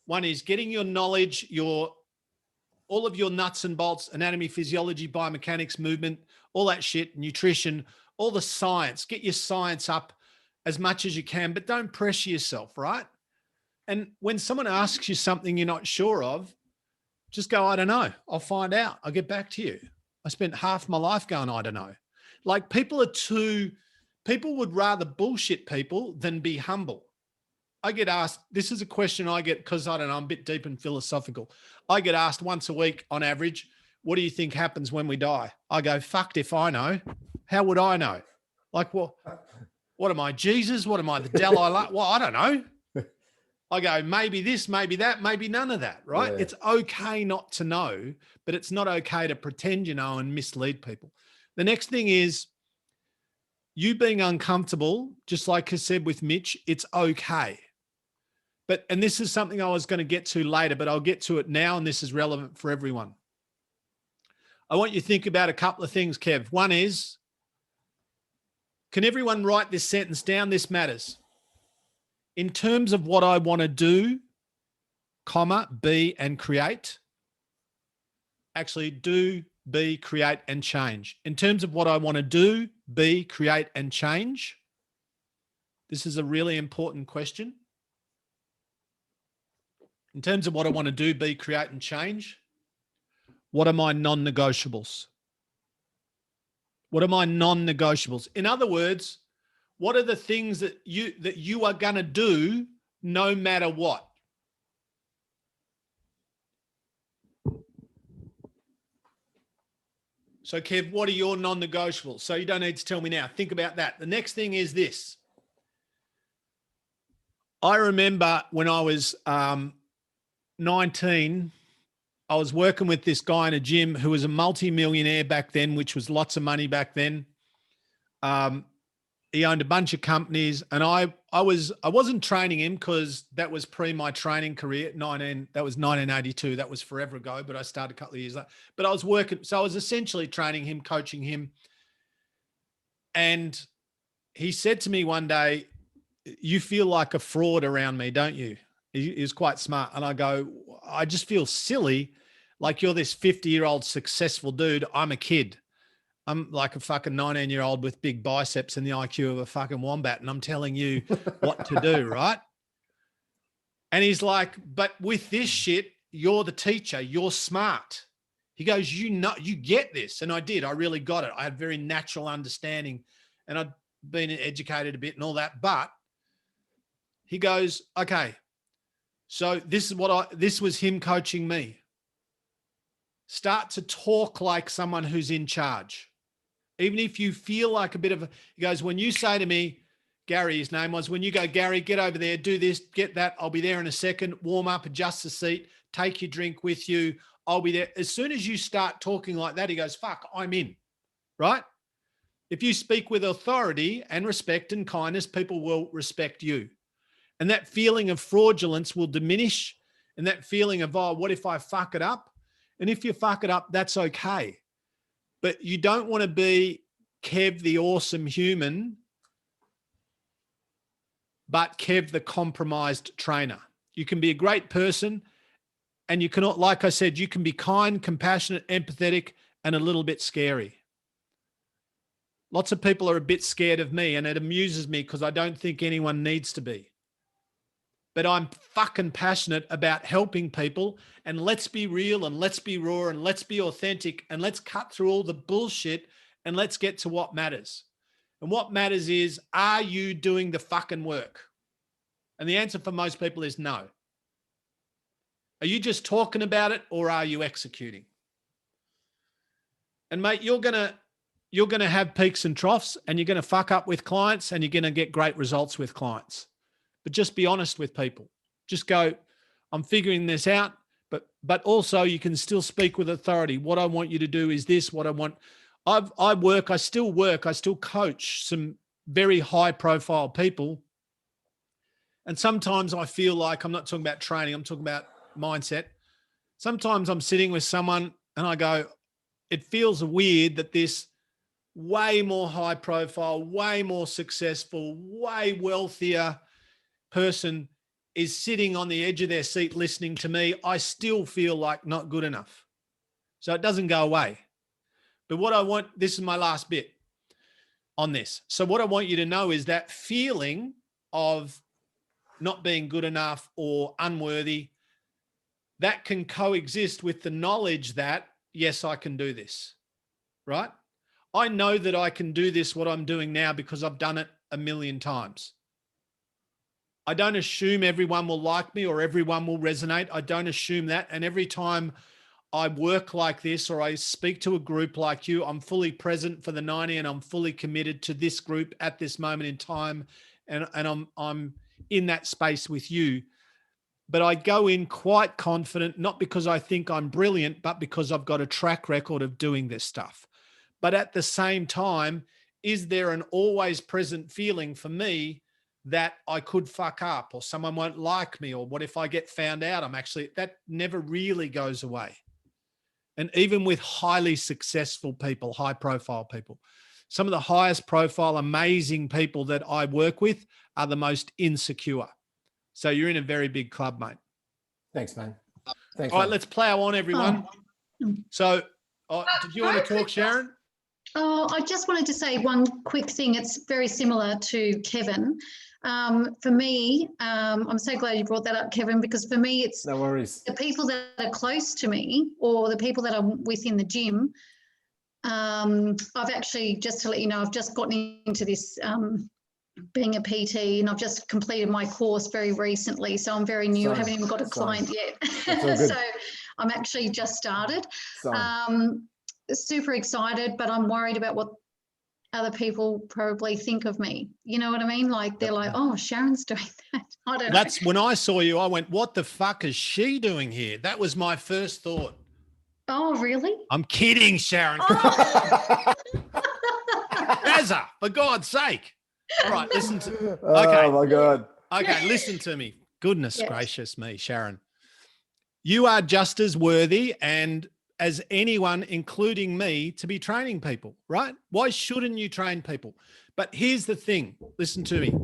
One is getting your knowledge, all of your nuts and bolts, anatomy, physiology, biomechanics, movement, all that shit, nutrition, all the science. Get your science up as much as you can, but don't pressure yourself, right? And when someone asks you something you're not sure of, just go, I don't know. I'll find out. I'll get back to you. I spent half my life going, I don't know. Like people would rather bullshit people than be humble. I get asked, this is a question I get because I don't know, I'm a bit deep and philosophical. I get asked once a week on average, what do you think happens when we die? I go, fucked if I know. How would I know? Like, what am I, Jesus? What am I, the Dalai Lama? Well, I don't know. I go, maybe this, maybe that, maybe none of that, right? Yeah. It's okay not to know, but it's not okay to pretend you know and mislead people. The next thing is you being uncomfortable, just like I said with Mitch, it's okay. And this is something I was going to get to later, but I'll get to it now, and this is relevant for everyone. I want you to think about a couple of things, Kev. One is, can everyone write this sentence down? This matters. In terms of what I want to do, comma, be, and create. Actually, do, be, create, and change. In terms of what I want to do, be, create, and change. This is a really important question. In terms of what I want to do, be, create, and change, what are my non-negotiables? What are my non-negotiables? In other words, what are the things that you are going to do no matter what? So, Kev, what are your non-negotiables? So you don't need to tell me now. Think about that. The next thing is this. I remember when I was 19, I was working with this guy in a gym who was a multi-millionaire back then, which was lots of money back then. He owned a bunch of companies, and I wasn't training him because that was pre my training career. That was 1982. That was forever ago, but I started a couple of years later. But I was working, so I was essentially training him, coaching him. And he said to me one day, "You feel like a fraud around me, don't you?" He was quite smart. And I go, "I just feel silly. Like you're this 50-year-old successful dude. I'm a kid. I'm like a fucking 19-year-old with big biceps and the IQ of a fucking wombat. And I'm telling you what to do, right?" And he's like, "But with this shit, you're the teacher. You're smart." He goes, you know, you get this. And I did. I really got it. I had very natural understanding and I'd been educated a bit and all that. But he goes, okay, so this was him coaching me. Start to talk like someone who's in charge. Even if you feel like a bit of he goes, when you say to me, Gary, his name was, when you go, Gary, get over there, do this, get that. I'll be there in a second. Warm up, adjust the seat, take your drink with you. I'll be there. As soon as you start talking like that, he goes, fuck, I'm in, right? If you speak with authority and respect and kindness, people will respect you. And that feeling of fraudulence will diminish. And that feeling of, oh, what if I fuck it up? And if you fuck it up, that's okay. But you don't want to be Kev, the awesome human, but Kev, the compromised trainer. You can be a great person and you cannot, like I said, you can be kind, compassionate, empathetic, and a little bit scary. Lots of people are a bit scared of me and it amuses me because I don't think anyone needs to be. But I'm fucking passionate about helping people, and let's be real and let's be raw and let's be authentic and let's cut through all the bullshit and let's get to what matters. And what matters is, are you doing the fucking work? And the answer for most people is no. Are you just talking about it or are you executing? And mate, you're going to have peaks and troughs and you're going to fuck up with clients and you're going to get great results with clients. But just be honest with people. Just go, I'm figuring this out, but also you can still speak with authority. What I want you to do is this, what I want. I still coach some very high profile people. And sometimes I feel like, I'm not talking about training, I'm talking about mindset. Sometimes I'm sitting with someone and I go, it feels weird that this way more high profile, way more successful, way wealthier person is sitting on the edge of their seat listening to me. I still feel like not good enough. So it doesn't go away. But what I want, this is my last bit on this. So what I want you to know is that feeling of not being good enough or unworthy, that can coexist with the knowledge that, yes, I can do this, right? I know that I can do this, what I'm doing now, because I've done it a million times. I don't assume everyone will like me or everyone will resonate. I don't assume that. And every time I work like this or I speak to a group like you, I'm fully present for the 90 and I'm fully committed to this group at this moment in time. And I'm in that space with you. But I go in quite confident, not because I think I'm brilliant, but because I've got a track record of doing this stuff. But at the same time, is there an always present feeling for me that I could fuck up or someone won't like me, or what if I get found out? That never really goes away. And even with highly successful people, high profile people, some of the highest profile, amazing people that I work with are the most insecure. So you're in a very big club, mate.
Thanks, man. Thanks.
All right, let's plow on, everyone. So did you want to talk, Sharon?
Oh, I just wanted to say one quick thing. It's very similar to Kevin. For me, I'm so glad you brought that up, Kevin, because for me, it's
no worries.
The people that are close to me or the people that I'm with in the gym. I've actually, just to let you know, I've just gotten into this being a PT and I've just completed my course very recently. So I'm very new. I haven't even got a client yet. So I'm actually just started. Super excited, but I'm worried about what other people probably think of me. You know what I mean? Like they're like, oh, Sharon's doing that. I don't know.
That's when I saw you, I went, what the fuck is she doing here? That was my first thought.
Oh, really?
I'm kidding, Sharon.
Oh.
Azza, for God's sake. All right, listen to okay.
Oh my God.
Okay, listen to me. Goodness gracious me, Sharon. You are just as worthy and as anyone, including me, to be training people, right? Why shouldn't you train people? But here's the thing. Listen to me.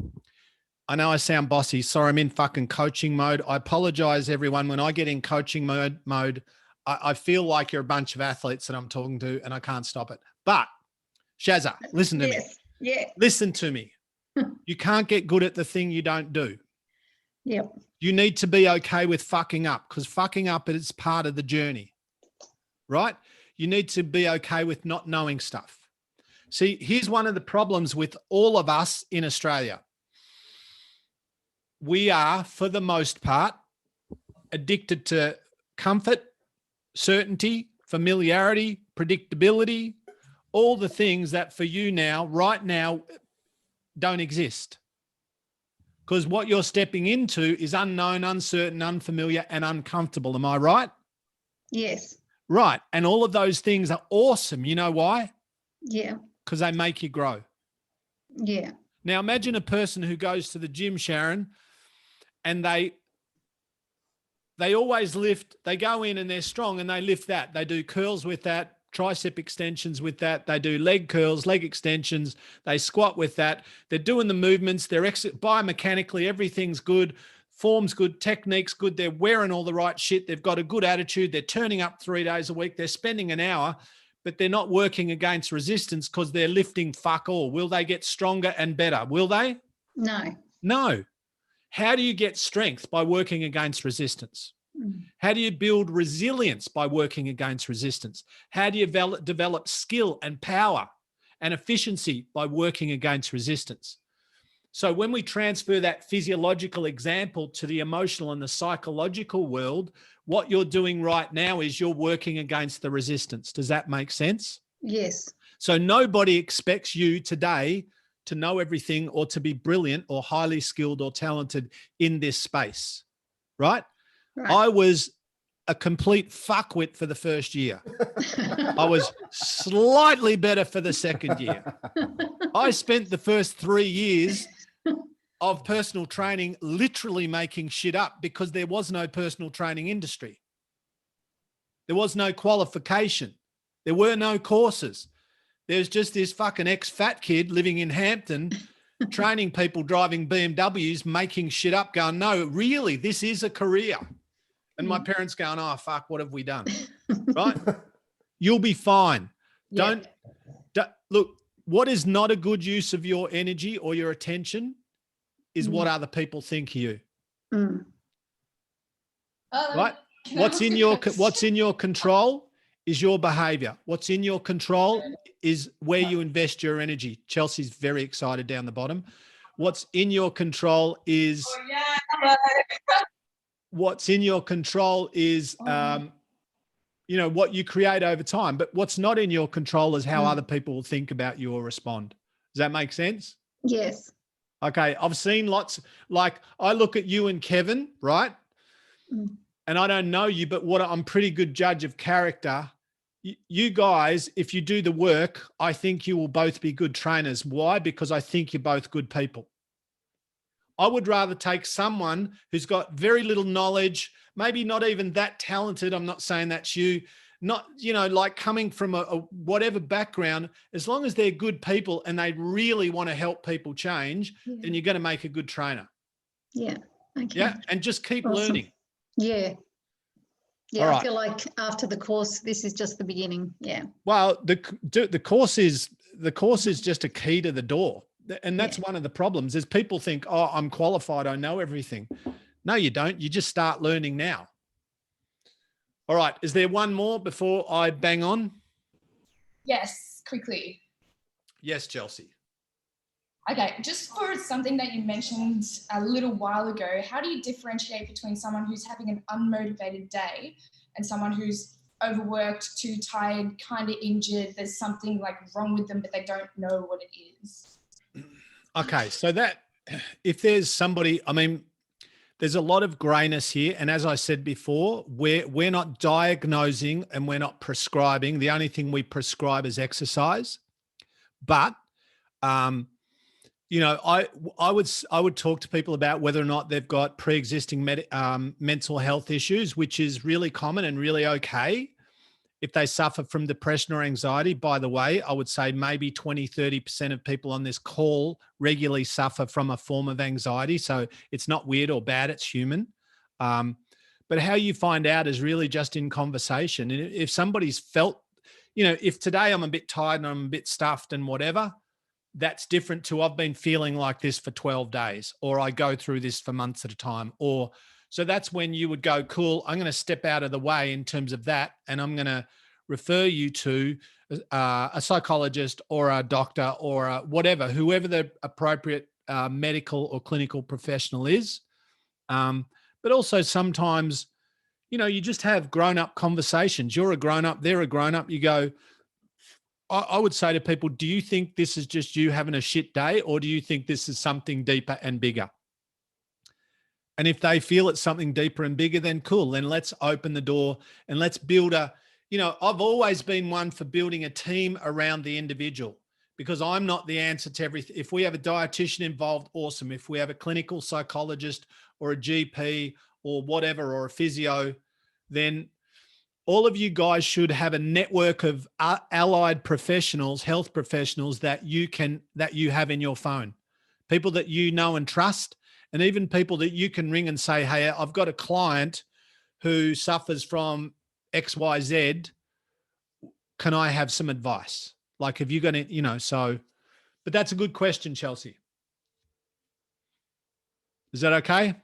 I know I sound bossy. Sorry, I'm in fucking coaching mode. I apologize, everyone. When I get in coaching mode, I feel like you're a bunch of athletes that I'm talking to and I can't stop it. But Shazza, listen to me.
Yeah.
Listen to me. You can't get good at the thing you don't do.
Yep.
You need to be okay with fucking up, because fucking up is part of the journey, right? you need to be okay with not knowing stuff. See, here's one of the problems with all of us in Australia. We are, for the most part, addicted to comfort, certainty, familiarity, predictability, all the things that for you now, right now, don't exist. Because what you're stepping into is unknown, uncertain, unfamiliar, and uncomfortable. Am I right?
Yes.
Right. And all of those things are awesome. You know why?
Yeah.
Because they make you grow.
Yeah.
Now imagine a person who goes to the gym, Sharon, and they always lift, they go in and they're strong and they lift that. They do curls with that, tricep extensions with that. They do leg curls, leg extensions. They squat with that. They're doing the movements. They're biomechanically, everything's good. Form's good, technique's good. They're wearing all the right shit. They've got a good attitude. They're turning up 3 days a week. They're spending an hour, but they're not working against resistance because they're lifting fuck all. Will they get stronger and better? Will they?
No.
No. How do you get strength? By working against resistance. How do you build resilience? By working against resistance. How do you develop skill and power and efficiency? By working against resistance. So when we transfer that physiological example to the emotional and the psychological world, what you're doing right now is you're working against the resistance. Does that make sense?
Yes.
So nobody expects you today to know everything or to be brilliant or highly skilled or talented in this space, right?
Right.
I was a complete fuckwit for the first year. I was slightly better for the second year. I spent the first 3 years of personal training literally making shit up because there was no personal training industry. There was no qualification. There were no courses. There's just this fucking ex-fat kid living in Hampton training people driving BMWs, making shit up, going, no, really, this is a career. And my parents going, oh, fuck, what have we done? Right? You'll be fine.
Yeah.
Don't look, what is not a good use of your energy or your attention is what other people think of you.
Mm.
Right? What's in your control is your behavior. What's in your control is where you invest your energy. Chelsea's very excited down the bottom. What's in your control is what's in your control is what you create over time. But what's not in your control is how other people will think about you or respond. Does that make sense?
Yes.
Okay. I've seen lots, like I look at you and Kevin, right?
Mm.
And I don't know you, but I'm pretty good judge of character. You guys, if you do the work, I think you will both be good trainers. Why? Because I think you're both good people. I would rather take someone who's got very little knowledge, maybe not even that talented. I'm not saying that's you, not, like coming from a whatever background, as long as they're good people and they really want to help people change, then you're going to make a good trainer.
Yeah. Okay.
Yeah. And just keep
Awesome.
learning.
Yeah. Yeah.
All right.
I feel like after the course, this is just the beginning. Yeah.
Well, the course is just a key to the door. And that's one of the problems is people think, oh, I'm qualified. I know everything. No, you don't. You just start learning now. All right. Is there one more before I bang on?
Yes, quickly.
Yes, Chelsea.
Okay, just for something that you mentioned a little while ago, how do you differentiate between someone who's having an unmotivated day and someone who's overworked, too tired, kind of injured, there's something like wrong with them, but they don't know what it is?
Okay, so that if there's somebody, I mean, there's a lot of grayness here. And as I said before, we're not diagnosing and we're not prescribing. The only thing we prescribe is exercise. But I would talk to people about whether or not they've got pre-existing mental health issues, which is really common and really okay. If they suffer from depression or anxiety, by the way, I would say maybe 20, 30% of people on this call regularly suffer from a form of anxiety. So it's not weird or bad, it's human. But how you find out is really just in conversation. And if somebody's felt, if today I'm a bit tired and I'm a bit stuffed and whatever, that's different to I've been feeling like this for 12 days, or I go through this for months at a time. So that's when you would go, cool, I'm going to step out of the way in terms of that. And I'm going to refer you to a psychologist or a doctor or whoever the appropriate medical or clinical professional is. But also sometimes, you just have grown-up conversations. You're a grown-up, they're a grown-up. You go, I would say to people, do you think this is just you having a shit day, or do you think this is something deeper and bigger? And if they feel it's something deeper and bigger, then cool. Then let's open the door and let's build I've always been one for building a team around the individual, because I'm not the answer to everything. If we have a dietitian involved, awesome. If we have a clinical psychologist or a GP or whatever, or a physio, then all of you guys should have a network of allied professionals, health professionals that you have in your phone, people that you know and trust, and even people that you can ring and say, hey, I've got a client who suffers from XYZ. Can I have some advice? Like, have you got it, but that's a good question, Chelsea. Is that okay?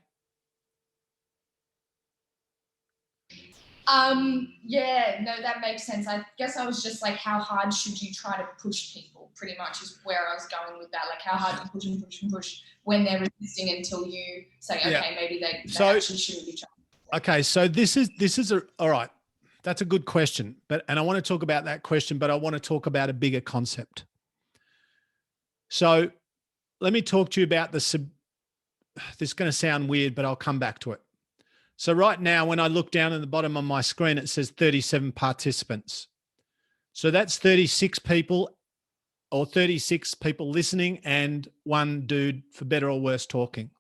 Yeah, no, that makes sense. I guess I was just like, how hard should you try to push people, pretty much is where I was going with that. Like, how hard to push and push and push when they're resisting until you say, okay, maybe they actually shouldn't be trying.
Okay, so all right. That's a good question, and I want to talk about that question, but I want to talk about a bigger concept. So let me talk to you about this is going to sound weird, but I'll come back to it. So right now, when I look down at the bottom of my screen, it says 37 participants. So that's 36 people, or 36 people listening, and one dude, for better or worse, talking.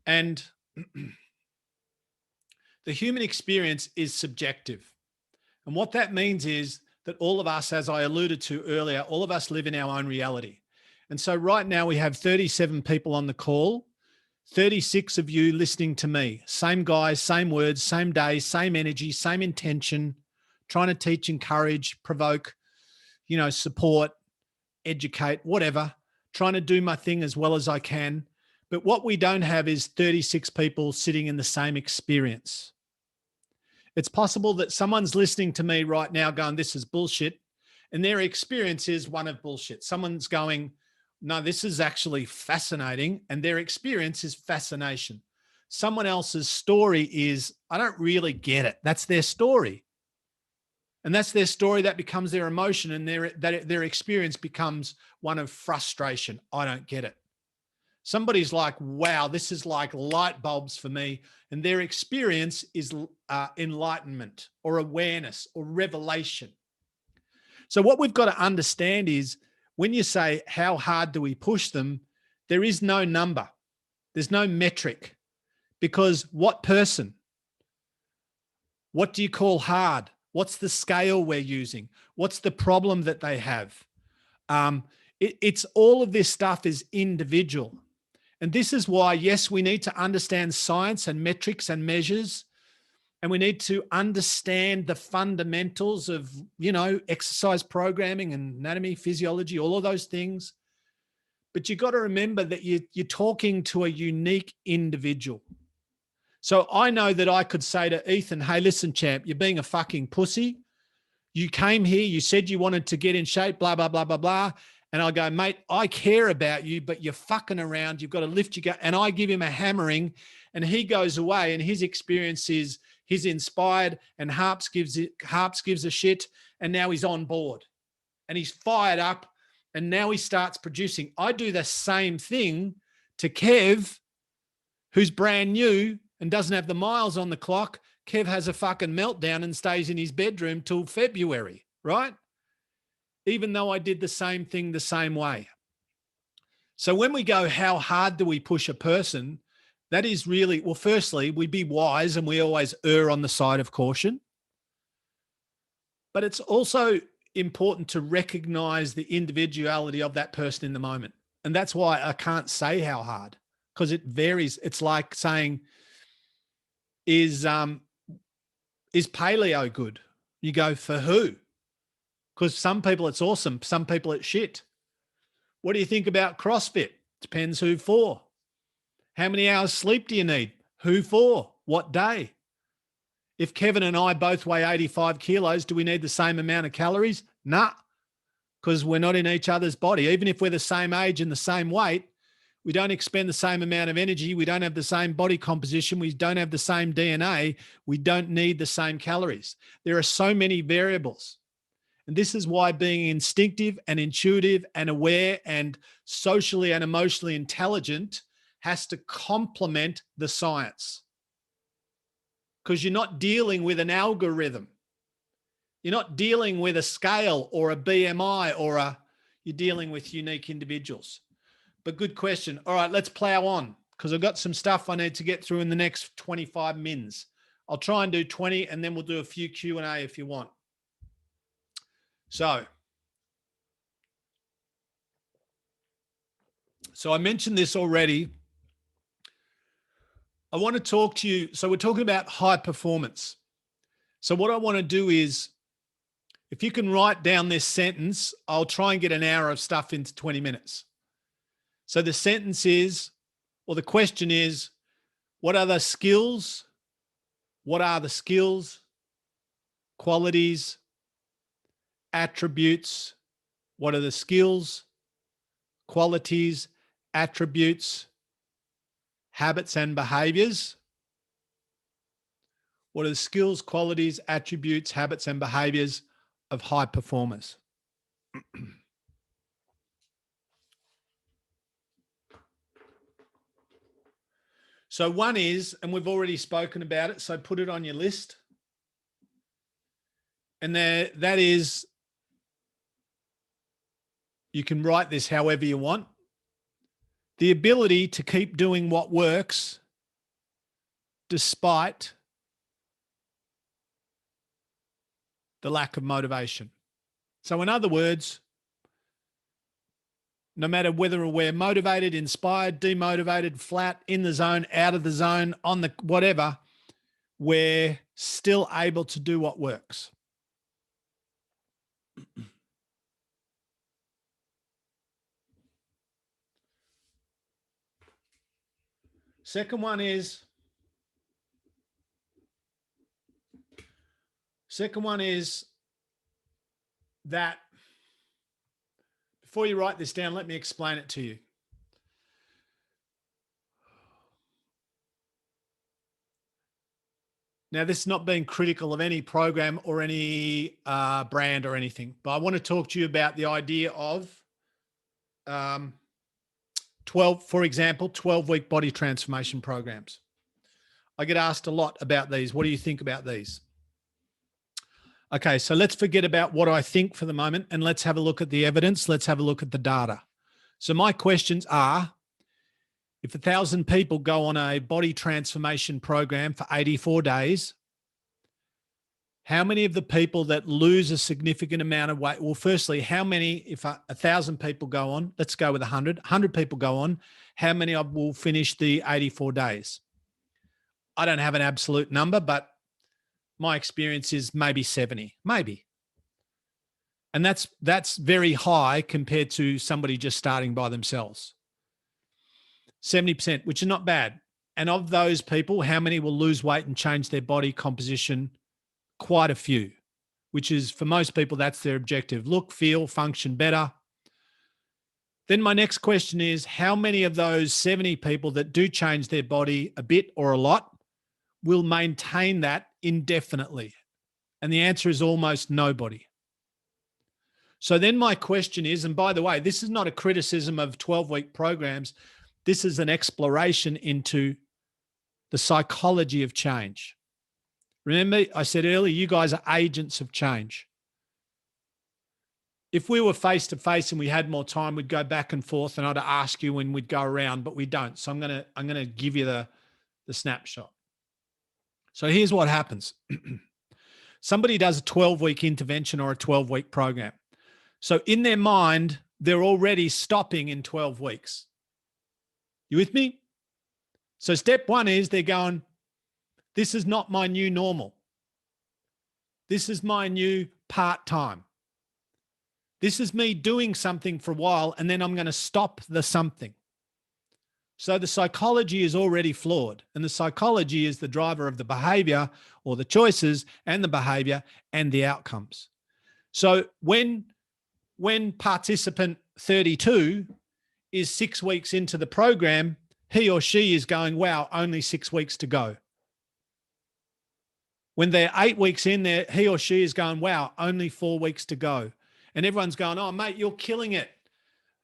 And the human experience is subjective. And what that means is that all of us, as I alluded to earlier, all of us live in our own reality. And so right now we have 37 people on the call, 36 of you listening to me, same guys, same words, same day, same energy, same intention, trying to teach, encourage, provoke, support, educate, whatever, trying to do my thing as well as I can. But what we don't have is 36 people sitting in the same experience. It's possible that someone's listening to me right now going, this is bullshit. And their experience is one of bullshit. Someone's going, no, this is actually fascinating. And their experience is fascination. Someone else's story is, I don't really get it. That's their story. And that's their story that becomes their emotion, and their experience becomes one of frustration. I don't get it. Somebody's like, wow, this is like light bulbs for me. And their experience is enlightenment or awareness or revelation. So what we've got to understand is, when you say, how hard do we push them? There is no number. There's no metric, because what person? What do you call hard? What's the scale we're using? What's the problem that they have? It's all of this stuff is individual. And this is why, yes, we need to understand science and metrics and measures, and we need to understand the fundamentals of, exercise programming and anatomy, physiology, all of those things. But you've got to remember that you're talking to a unique individual. So I know that I could say to Ethan, hey, listen, champ, you're being a fucking pussy. You came here, you said you wanted to get in shape, blah, blah, blah, blah, blah. And I go, mate, I care about you, but you're fucking around. You've got to lift your gut. And I give him a hammering, and he goes away, and his experience is he's inspired, and Harps gives a shit. And now he's on board and he's fired up, and now he starts producing. I do the same thing to Kev, who's brand new and doesn't have the miles on the clock. Kev has a fucking meltdown and stays in his bedroom till February, right? Even though I did the same thing the same way. So when we go, how hard do we push a person? That is really, well, firstly, we be wise, and we always err on the side of caution. But it's also important to recognize the individuality of that person in the moment. And that's why I can't say how hard, because it varies. It's like saying, is paleo good? You go, for who? Because some people it's awesome, some people it's shit. What do you think about CrossFit? Depends who for. How many hours sleep do you need? Who for? What day? If Kevin and I both weigh 85 kilos, do we need the same amount of calories? Nah, because we're not in each other's body. Even if we're the same age and the same weight, we don't expend the same amount of energy. We don't have the same body composition. We don't have the same DNA. We don't need the same calories. There are so many variables. And this is why being instinctive and intuitive and aware and socially and emotionally intelligent has to complement the science. Because you're not dealing with an algorithm. You're not dealing with a scale or a BMI you're dealing with unique individuals. But good question. All right, let's plow on because I've got some stuff I need to get through in the next 25 mins. I'll try and do 20 and then we'll do a few Q&A if you want. So I mentioned this already. I want to talk to you. So we're talking about high performance. So what I want to do is, if you can write down this sentence, I'll try and get an hour of stuff into 20 minutes. So the sentence is, or the question is, what are the skills? What are the skills, qualities, attributes? What are the skills, qualities, attributes, habits, and behaviors? What are the skills, qualities, attributes, habits, and behaviors of high performers? So one is, and we've already spoken about it, so put it on your list. And that is, you can write this however you want. The ability to keep doing what works despite the lack of motivation. So in other words, no matter whether we're motivated, inspired, demotivated, flat, in the zone, out of the zone, on the whatever, we're still able to do what works. Second one is that, before you write this down, let me explain it to you. Now, this is not being critical of any program or any brand or anything, but I want to talk to you about the idea of 12, for example, 12-week body transformation programs. I get asked a lot about these. What do you think about these? Okay, so let's forget about what I think for the moment and let's have a look at the evidence. Let's have a look at the data. So my questions are, if 1,000 people go on a body transformation program for 84 days, how many of the people that lose a significant amount of weight? Well, firstly, how many, if 1,000 people go on, let's go with 100 people go on, how many will finish the 84 days? I don't have an absolute number, but my experience is maybe 70, maybe. And that's very high compared to somebody just starting by themselves. 70%, which is not bad. And of those people, how many will lose weight and change their body composition? Quite a few, which is, for most people, that's their objective. Look, feel, function better. Then my next question is, how many of those 70 people that do change their body a bit or a lot will maintain that indefinitely? And the answer is almost nobody. So then my question is, and by the way, this is not a criticism of 12-week programs. This is an exploration into the psychology of change. Remember, I said earlier, you guys are agents of change. If we were face to face and we had more time, we'd go back and forth and I'd ask you and we'd go around, but we don't. So I'm gonna give you the snapshot. So here's what happens. Somebody does a 12-week intervention or a 12-week program. So in their mind, they're already stopping in 12 weeks. You with me? So step one is they're going, this is not my new normal. This is my new part-time. This is me doing something for a while and then I'm going to stop the something. So the psychology is already flawed, and the psychology is the driver of the behavior or the choices and the behavior and the outcomes. So when participant 32 is 6 weeks into the program, he or she is going, wow, only 6 weeks to go. When they're 8 weeks in there, he or she is going, wow, only 4 weeks to go. And everyone's going, oh, mate, you're killing it.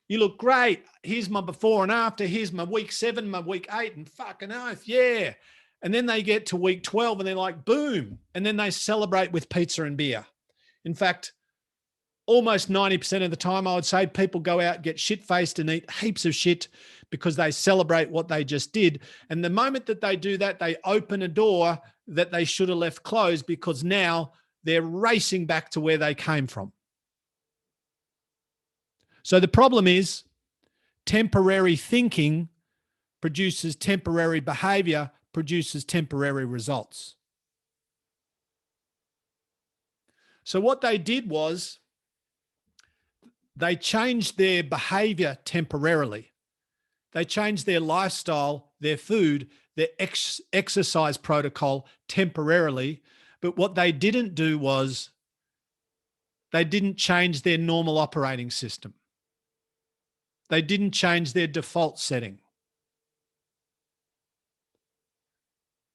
You look great. Here's my before and after. Here's my week 7, my week 8, and fucking oath, yeah. And then they get to week 12 and they're like, boom. And then they celebrate with pizza and beer. In fact, almost 90% of the time, I would say people go out, get shit-faced and eat heaps of shit because they celebrate what they just did. And the moment that they do that, they open a door that they should have left closed because now they're racing back to where they came from. So the problem is temporary thinking produces temporary behavior, produces temporary results. So what they did was they changed their behavior temporarily. They changed their lifestyle, their food, their exercise protocol temporarily. But what they didn't do was they didn't change their normal operating system. They didn't change their default setting.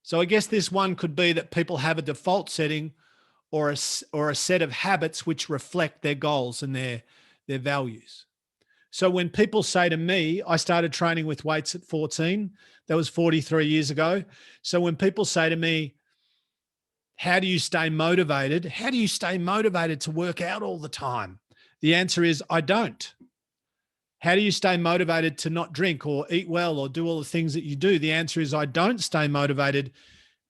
So I guess this one could be that people have a default setting or a set of habits which reflect their goals and their values. So when people say to me, I started training with weights at 14, that was 43 years ago. So when people say to me, how do you stay motivated? How do you stay motivated to work out all the time? The answer is, I don't. How do you stay motivated to not drink or eat well or do all the things that you do? The answer is I don't stay motivated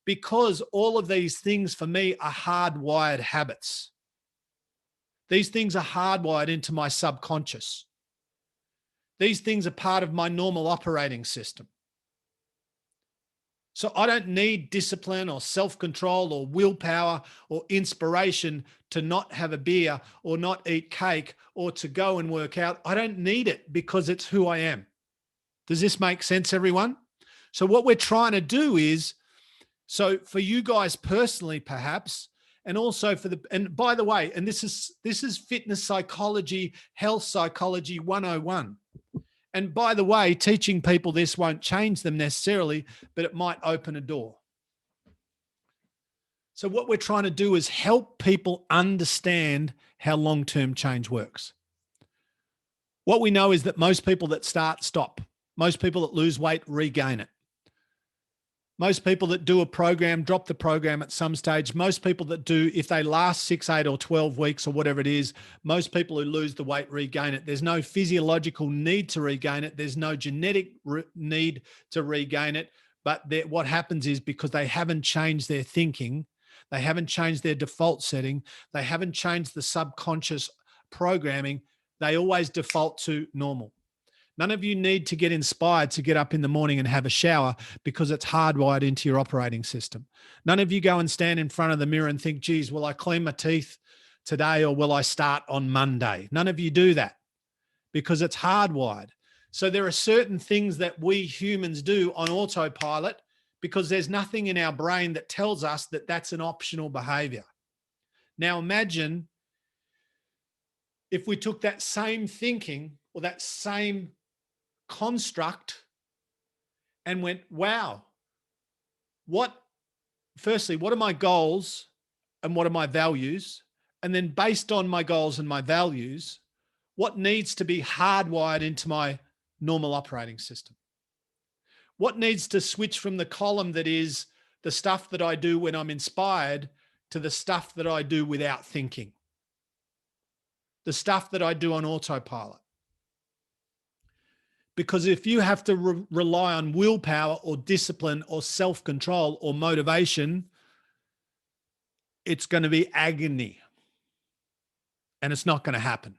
because all of these things for me are hardwired habits. These things are hardwired into my subconscious. These things are part of my normal operating system. So I don't need discipline or self-control or willpower or inspiration to not have a beer or not eat cake or to go and work out. I don't need it because it's who I am. Does this make sense, everyone? So what we're trying to do is, so for you guys personally, perhaps, and also and by the way, and this is fitness psychology, health psychology 101. And by the way, teaching people this won't change them necessarily, but it might open a door. So what we're trying to do is help people understand how long-term change works. What we know is that most people that start, stop. Most people that lose weight, regain it. Most people that do a program, drop the program at some stage. Most people that do, if they last 6, 8 or 12 weeks or whatever it is, most people who lose the weight regain it. There's no physiological need to regain it. There's no genetic need to regain it. But what happens is because they haven't changed their thinking, they haven't changed their default setting, they haven't changed the subconscious programming, they always default to normal. None of you need to get inspired to get up in the morning and have a shower because it's hardwired into your operating system. None of you go and stand in front of the mirror and think, geez, will I clean my teeth today or will I start on Monday? None of you do that because it's hardwired. So there are certain things that we humans do on autopilot because there's nothing in our brain that tells us that that's an optional behavior. Now imagine if we took that same thinking or that same construct and went, wow, firstly, what are my goals and what are my values? And then based on my goals and my values, what needs to be hardwired into my normal operating system? What needs to switch from the column that is the stuff that I do when I'm inspired to the stuff that I do without thinking? The stuff that I do on autopilot. Because if you have to rely on willpower or discipline or self-control or motivation, it's going to be agony. And it's not going to happen.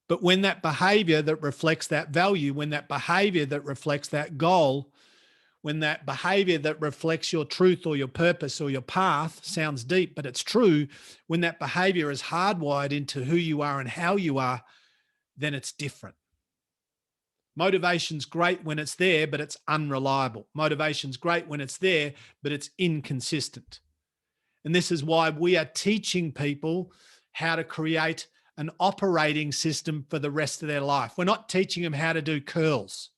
But when that behavior that reflects that value, when that behavior that reflects that goal, when that behavior that reflects your truth or your purpose or your path, sounds deep, but it's true, when that behavior is hardwired into who you are and how you are, then it's different. Motivation's great when it's there, but it's unreliable. Motivation's great when it's there, but it's inconsistent. And this is why we are teaching people how to create an operating system for the rest of their life. We're not teaching them how to do curls.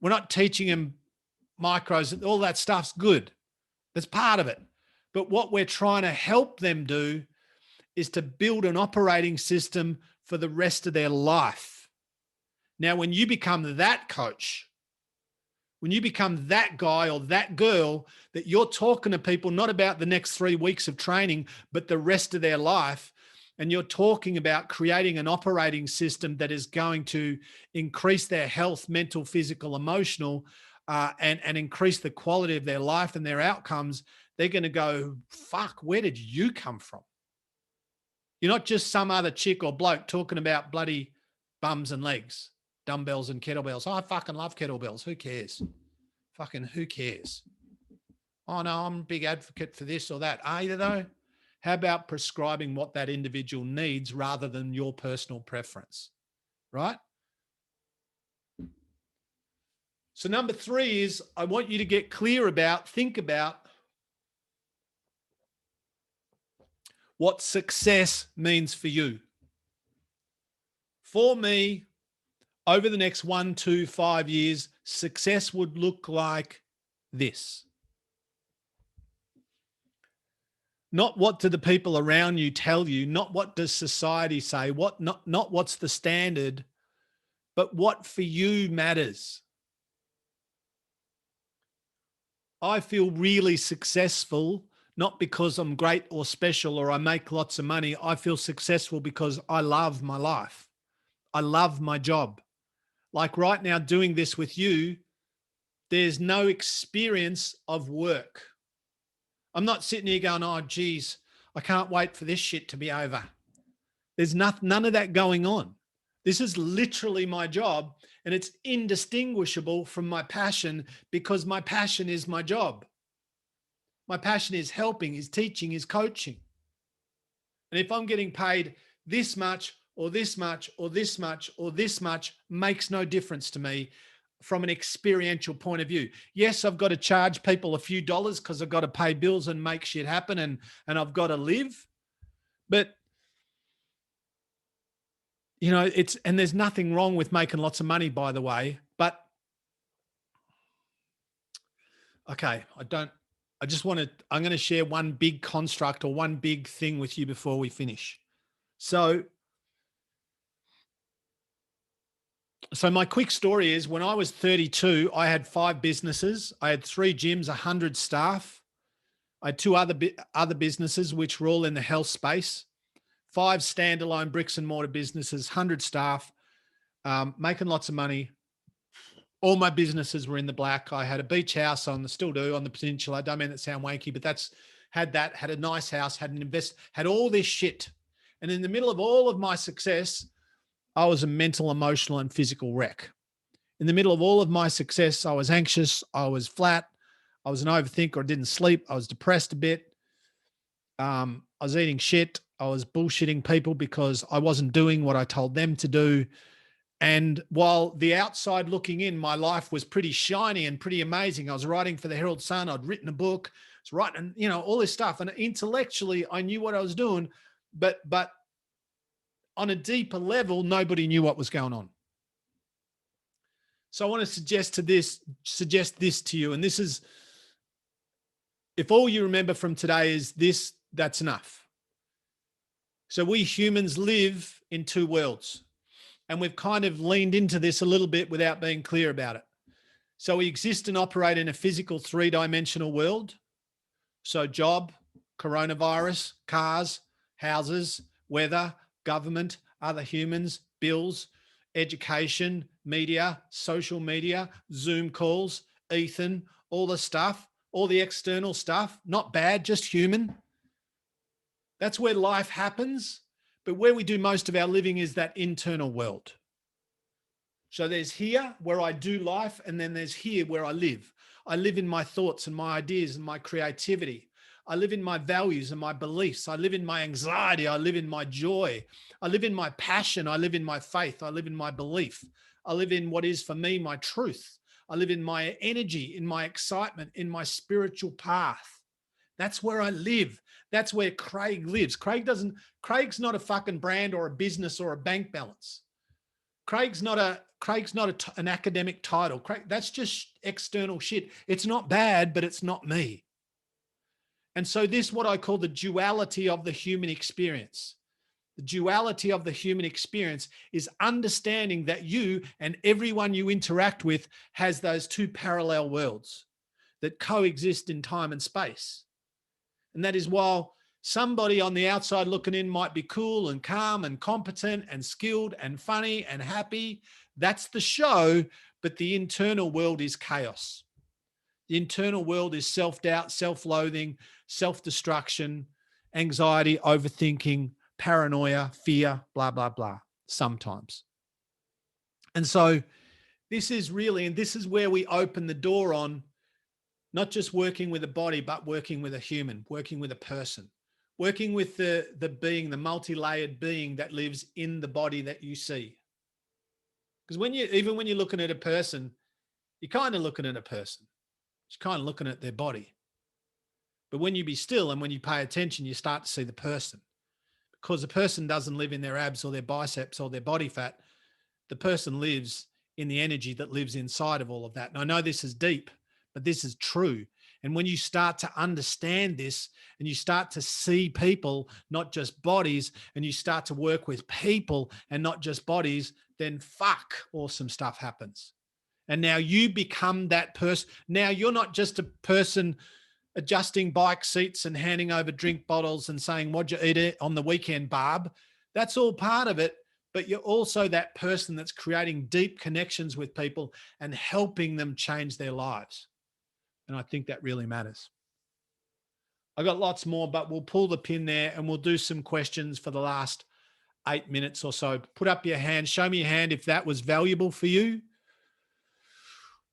We're not teaching them micros. All that stuff's good. That's part of it. But what we're trying to help them do is to build an operating system for the rest of their life. Now, when you become that coach, when you become that guy or that girl that you're talking to people, not about the next 3 weeks of training, but the rest of their life, and you're talking about creating an operating system that is going to increase their health, mental, physical, emotional, and increase the quality of their life and their outcomes, they're going to go, fuck, where did you come from? You're not just some other chick or bloke talking about bloody bums and legs, dumbbells and kettlebells. Oh, I fucking love kettlebells. Who cares? Fucking who cares? Oh, no, I'm a big advocate for this or that. Are you though? How about prescribing what that individual needs rather than your personal preference, right? So number 3 is I want you to get clear about, think about what success means for you. For me, over the next 1, 2, 5 years, success would look like this. Not what do the people around you tell you, not what does society say, not what's the standard, but what for you matters. I feel really successful, not because I'm great or special or I make lots of money. I feel successful because I love my life. I love my job. Like right now doing this with you, there's no experience of work. I'm not sitting here going, oh, geez, I can't wait for this shit to be over. There's none of that going on. This is literally my job, and it's indistinguishable from my passion because my passion is my job. My passion is helping, is teaching, is coaching. And if I'm getting paid this much or this much or this much or this much, makes no difference to me from an experiential point of view. Yes, I've got to charge people a few dollars because I've got to pay bills and make shit happen and I've got to live. But, you know, and there's nothing wrong with making lots of money, by the way. But, okay, I'm going to share one big construct or one big thing with you before we finish. So my quick story is when I was 32, I had 5 businesses. I had 3 gyms, 100 staff. I had 2 other businesses, which were all in the health space, 5 standalone bricks and mortar businesses, 100 staff, making lots of money. All my businesses were in the black. I had a beach house still do on the peninsula. I don't mean that sound wanky, but had a nice house, had all this shit. And in the middle of all of my success, I was a mental, emotional, and physical wreck. In the middle of all of my success, I was anxious. I was flat. I was an overthinker. I didn't sleep. I was depressed a bit. I was eating shit. I was bullshitting people because I wasn't doing what I told them to do. And while the outside looking in, my life was pretty shiny and pretty amazing. I was writing for the Herald Sun. I'd written a book. I was writing, all this stuff. And intellectually, I knew what I was doing, but on a deeper level, nobody knew what was going on. So I want to suggest this to you. And this is, if all you remember from today is this, that's enough. So we humans live in 2 worlds, and we've kind of leaned into this a little bit without being clear about it. So we exist and operate in a physical 3-dimensional world. So job, coronavirus, cars, houses, weather, government, other humans, bills, education, media, social media, Zoom calls, Ethan, all the stuff, all the external stuff, not bad, just human. That's where life happens. But where we do most of our living is that internal world. So there's here where I do life, and then there's here where I live. I live in my thoughts and my ideas and my creativity. I live in my values and my beliefs. I live in my anxiety. I live in my joy. I live in my passion. I live in my faith. I live in my belief. I live in what is for me my truth. I live in my energy, in my excitement, in my spiritual path. That's where I live. That's where Craig lives. Craig's not a fucking brand or a business or a bank balance. Craig's not an academic title. That's just external shit. It's not bad, but it's not me. And so this is what I call the duality of the human experience. The duality of the human experience is understanding that you and everyone you interact with has those two parallel worlds that coexist in time and space. And that is, while somebody on the outside looking in might be cool and calm and competent and skilled and funny and happy, that's the show, but the internal world is chaos. The internal world is self-doubt, self-loathing, self-destruction, anxiety, overthinking, paranoia, fear, blah, blah, blah, sometimes. And so this is really, and this is where we open the door on not just working with a body, but working with a human, working with a person, working with the being, the multi-layered being that lives in the body that you see. Because even when you're looking at a person, you're kind of looking at a person. You're kind of looking at their body. But when you be still and when you pay attention, you start to see the person. Because the person doesn't live in their abs or their biceps or their body fat. The person lives in the energy that lives inside of all of that. And I know this is deep, but this is true. And when you start to understand this and you start to see people, not just bodies, and you start to work with people and not just bodies, then awesome stuff happens. And now you become that person. Now you're not just a person adjusting bike seats and handing over drink bottles and saying, what'd you eat on the weekend, Barb? That's all part of it. But you're also that person that's creating deep connections with people and helping them change their lives. And I think that really matters. I got lots more, but we'll pull the pin there and we'll do some questions for the last 8 minutes or so. Put up your hand. Show me your hand if that was valuable for you.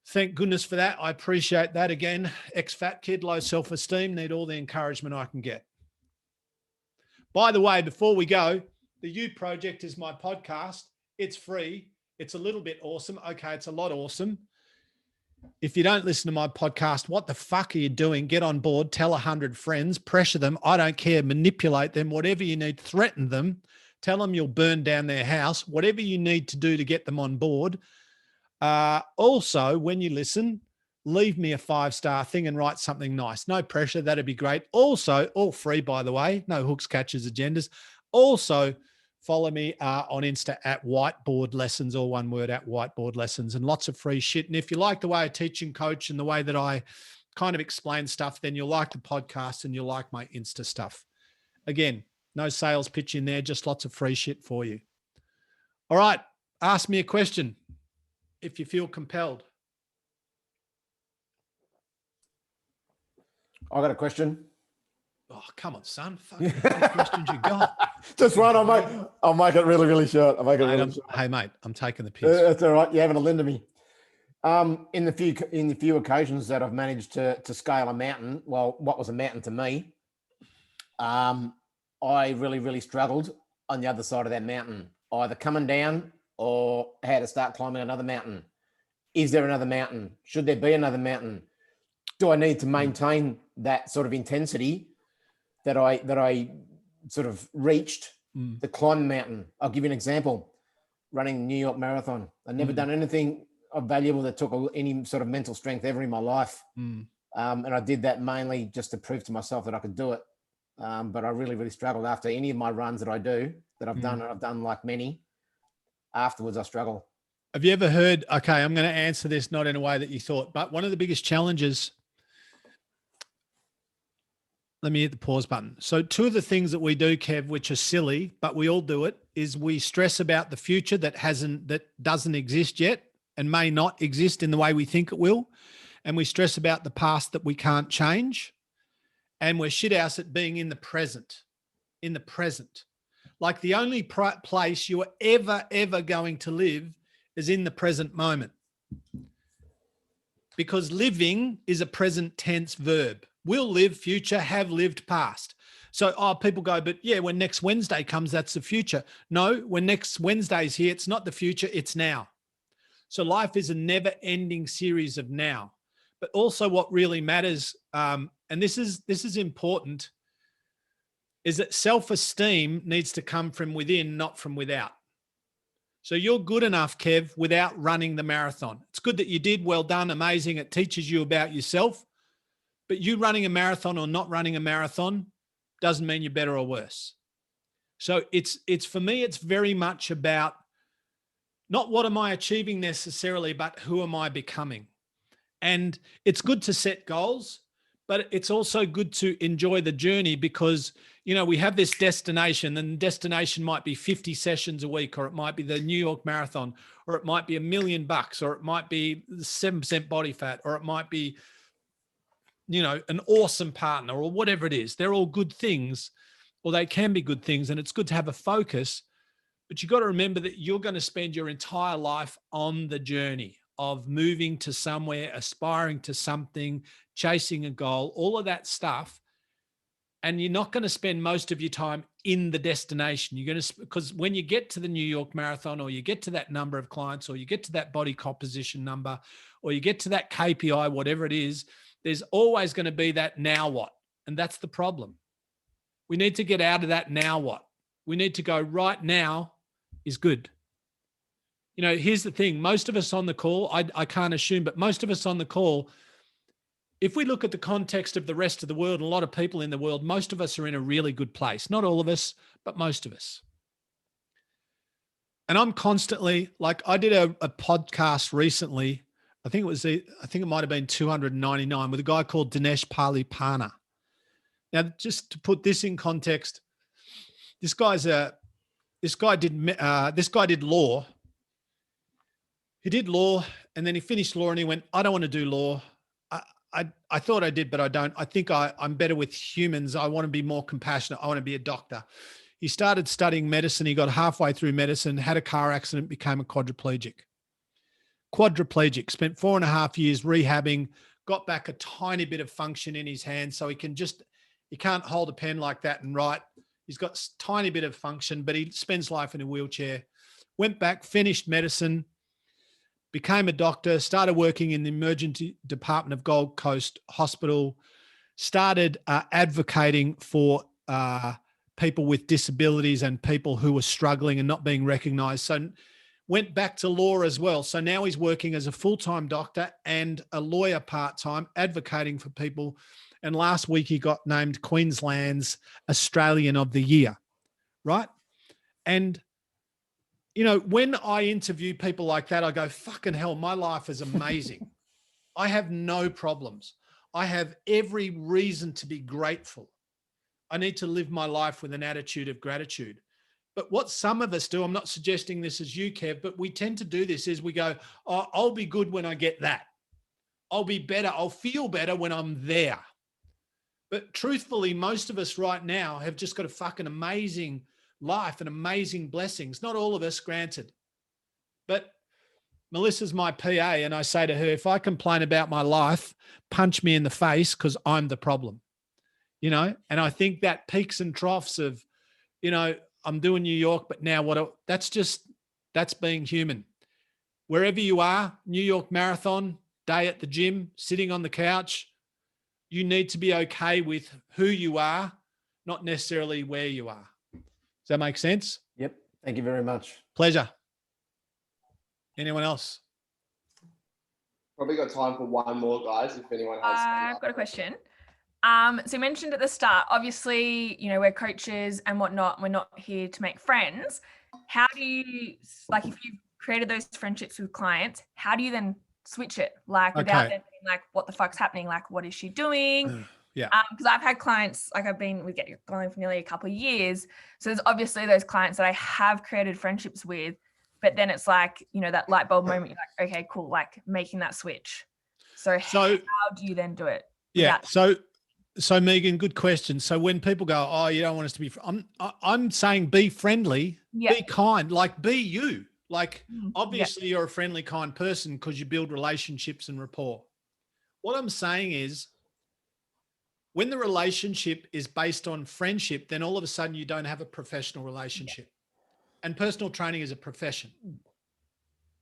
Thank goodness for that. I appreciate that. Again, ex-fat kid, low self-esteem, need all the encouragement I can get. By the way, before we go, the You Project is my podcast. It's free. It's a little bit awesome. Okay, it's a lot awesome. If you don't listen to my podcast, what the fuck are you doing? Get on board, tell 100 friends, pressure them. I don't care. Manipulate them, whatever you need, threaten them, tell them you'll burn down their house, whatever you need to do to get them on board. Also, when you listen, leave me a 5-star thing and write something nice. No pressure. That'd be great. Also, all free, by the way, no hooks, catches, agendas. Also, follow me on Insta at Whiteboard Lessons, all one word, at Whiteboard Lessons, and lots of free shit. And if you like the way I teach and coach and the way that I kind of explain stuff, then you'll like the podcast and you'll like my Insta stuff. Again, no sales pitch in there, just lots of free shit for you. All right. Ask me a question if you feel compelled.
I got a question.
Oh, come on, son. Fucking how many questions you got?
Just one. I'll make it really, really short.
Hey, mate, I'm taking the piss.
That's all right. You're having a lend to me. In the few occasions that I've managed to scale a mountain, well, what was a mountain to me, I really, really struggled on the other side of that mountain, either coming down or how to start climbing another mountain. Is there another mountain? Should there be another mountain? Do I need to maintain that sort of intensity that I sort of reached to climb the mountain? I'll give you an example. Running the New York Marathon. I've never done anything of valuable that took any sort of mental strength ever in my life. And I did that mainly just to prove to myself that I could do it. But I really, really struggled after any of my runs that I do, that I've done, and I've done like many. Afterwards, I struggle. Have
you ever heard, okay, I'm going to answer this not in a way that you thought, but one of the biggest challenges, let me hit the pause button. So 2 of the things that we do, Kev, which are silly, but we all do it, is we stress about the future that doesn't exist yet and may not exist in the way we think it will. And we stress about the past that we can't change. And we're shit house at being in the present. Like the only place you are ever going to live is in the present moment. Because living is a present tense verb. will live, future, have lived, past. So people go, but yeah, when next Wednesday comes, that's the future. No, when next Wednesday's here, it's not the future, it's now. So life is a never-ending series of now. But also what really matters, and this is important, is that self-esteem needs to come from within, not from without. So you're good enough, Kev, without running the marathon. It's good that you did. Well done. Amazing. It teaches you about yourself. But you running a marathon or not running a marathon doesn't mean you're better or worse. So it's for me, it's very much about not what am I achieving necessarily, but who am I becoming? And it's good to set goals, but it's also good to enjoy the journey because, you know, we have this destination, and the destination might be 50 sessions a week, or it might be the New York Marathon, or it might be $1 million, or it might be 7% body fat, or it might be, you know, an awesome partner, or whatever it is. They're all good things, or they can be good things. And it's good to have a focus, but you've got to remember that you're going to spend your entire life on the journey of moving to somewhere, aspiring to something, chasing a goal, all of that stuff. And you're not going to spend most of your time in the destination. You're going to, because when you get to the New York Marathon, or you get to that number of clients, or you get to that body composition number, or you get to that KPI, whatever it is, there's always going to be that now what? And that's the problem. We need to get out of that now what? We need to go right now is good. You know, here's the thing. Most of us on the call, I can't assume, but most of us on the call, if we look at the context of the rest of the world and a lot of people in the world, most of us are in a really good place. Not all of us, but most of us. And I'm constantly, like, I did a podcast recently. I think it might have been 299 with a guy called Dinesh Palipana. Now, just to put this in context, this guy did law. He did law, and then he finished law, and he went, I don't want to do law. I thought I did, but I don't. I think I'm better with humans. I want to be more compassionate. I want to be a doctor. He started studying medicine. He got halfway through medicine, had a car accident, became a quadriplegic. Spent 4.5 years rehabbing, got back a tiny bit of function in his hand. So he can't hold a pen like that and write. He's got a tiny bit of function, but he spends life in a wheelchair. Went back, finished medicine, became a doctor, started working in the emergency department of Gold Coast Hospital, started advocating for people with disabilities and people who were struggling and not being recognized. So went back to law as well. So now he's working as a full-time doctor and a lawyer part-time, advocating for people. And last week he got named Queensland's Australian of the Year, right? And you know, when I interview people like that, I go, fucking hell, my life is amazing. I have no problems. I have every reason to be grateful. I need to live my life with an attitude of gratitude. But what some of us do, I'm not suggesting this is you, Kev, but we tend to do this is we go, oh, I'll be good when I get that. I'll be better. I'll feel better when I'm there. But truthfully, most of us right now have just got a fucking amazing life and amazing blessings. Not all of us, granted. But Melissa's my PA, and I say to her, if I complain about my life, punch me in the face because I'm the problem. You know, and I think that peaks and troughs of, you know, I'm doing New York, but now what? That's being human. Wherever you are, New York Marathon, day at the gym, sitting on the couch, you need to be okay with who you are, not necessarily where you are. Does that make sense?
Yep. Thank you very much.
Pleasure. Anyone else?
Probably got time for one more, guys, if anyone has.
I've got a question. So you mentioned at the start, obviously, you know, we're coaches and whatnot. We're not here to make friends. How do you, like, if you've created those friendships with clients, how do you then switch it? Like, without them being like, what the fuck's happening? Like, what is she doing?
Yeah.
Because I've had clients, like I've been with Get Going for nearly a couple of years. So there's obviously those clients that I have created friendships with, but then it's like, you know, that light bulb moment, you're like, okay, cool, like making that switch. So how do you then do it?
Yeah. So Megan, good question. So when people go, oh, you don't want us to be, I'm saying be friendly, be kind, like be you. Like obviously you're a friendly, kind person because you build relationships and rapport. What I'm saying is when the relationship is based on friendship, then all of a sudden you don't have a professional relationship. And personal training is a profession.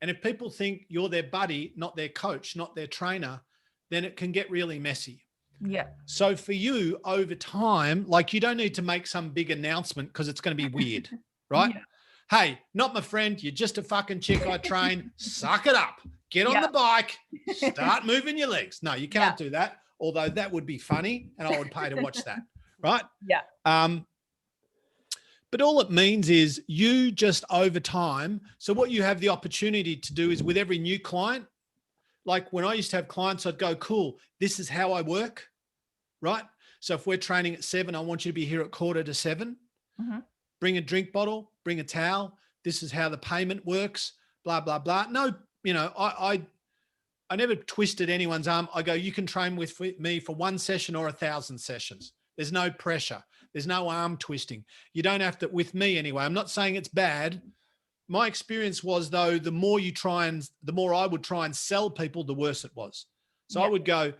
And if people think you're their buddy, not their coach, not their trainer, then it can get really messy.
Yeah.
So for you over time, like you don't need to make some big announcement because it's going to be weird, right?
Yeah.
Hey, not my friend. You're just a fucking chick I train. Suck it up. Get on the bike. Start moving your legs. No, you can't do that. Although that would be funny and I would pay to watch that, right?
Yeah.
But all it means is you just over time. So what you have the opportunity to do is with every new client, like when I used to have clients, I'd go, cool, this is how I work, right? So if we're training at 7, I want you to be here at 6:45.
Mm-hmm.
Bring a drink bottle, bring a towel. This is how the payment works, blah, blah, blah. No, you know, I never twisted anyone's arm. I go, you can train with me for 1 session or 1,000 sessions. There's no pressure. There's no arm twisting. You don't have to, with me anyway. I'm not saying it's bad. My experience was though, the more I would try and sell people, the worse it was. So I would go,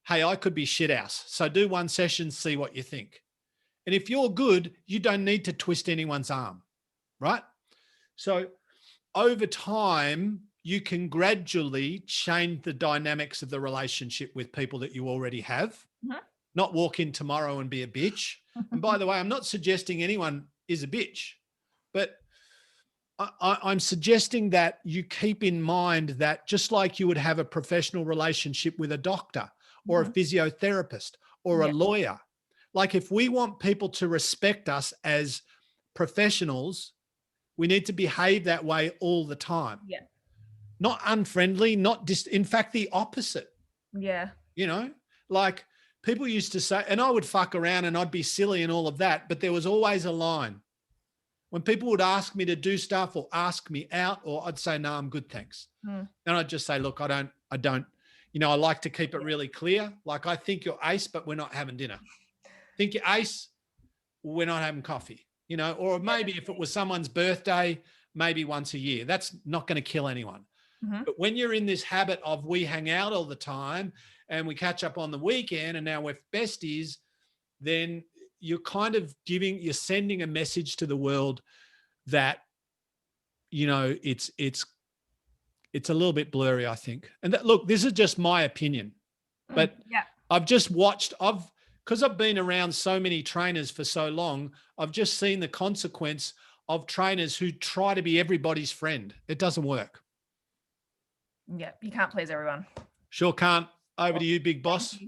hey, I could be shit house. So do 1 session, see what you think. And if you're good, you don't need to twist anyone's arm, right? So over time, you can gradually change the dynamics of the relationship with people that you already have.
Mm-hmm.
Not walk in tomorrow and be a bitch. And by the way, I'm not suggesting anyone is a bitch, but I'm suggesting that you keep in mind that just like you would have a professional relationship with a doctor or a physiotherapist or a lawyer, like if we want people to respect us as professionals, we need to behave that way all the time.
Yeah.
Not unfriendly, not in fact, the opposite.
Yeah.
You know, like people used to say, and I would fuck around and I'd be silly and all of that, but there was always a line. When people would ask me to do stuff or ask me out, or I'd say, no, I'm good, thanks. And I'd just say, look, I don't, you know, I like to keep it really clear. Like, I think you're ace, but we're not having dinner. Think you're ace, we're not having coffee, you know, or maybe if it was someone's birthday, maybe once a year, that's not going to kill anyone. But when you're in this habit of we hang out all the time and we catch up on the weekend and now we're besties, then you're kind of you're sending a message to the world that, you know, it's a little bit blurry, I think. And that, look, this is just my opinion, but I've just watched, because I've been around so many trainers for so long, I've just seen the consequence of trainers who try to be everybody's friend. It doesn't work.
Yeah. You can't please everyone.
Sure can't. Over to you, big boss.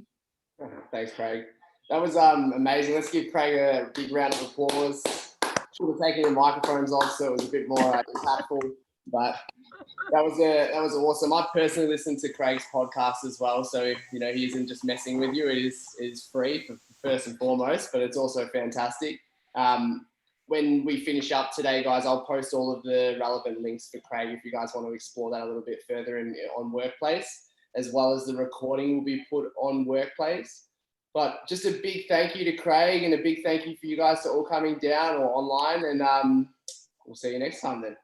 Thanks, Craig. That was amazing. Let's give Craig a big round of applause. Should have taken the microphones off so it was a bit more impactful. But that was awesome. I personally listened to Craig's podcast as well. So if you know he isn't just messing with you, it is free first and foremost, but it's also fantastic. When we finish up today, guys, I'll post all of the relevant links for Craig if you guys want to explore that a little bit further on Workplace, as well as the recording will be put on Workplace. But just a big thank you to Craig and a big thank you for you guys to all coming down or online, and we'll see you next time then.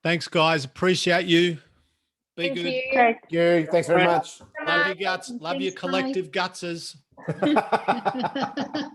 Thanks, guys. Appreciate you. Be
Thank
good.
you.
Thank you. Thanks very much.
Love your guts. Love your
Thanks,
collective gutses.
bye.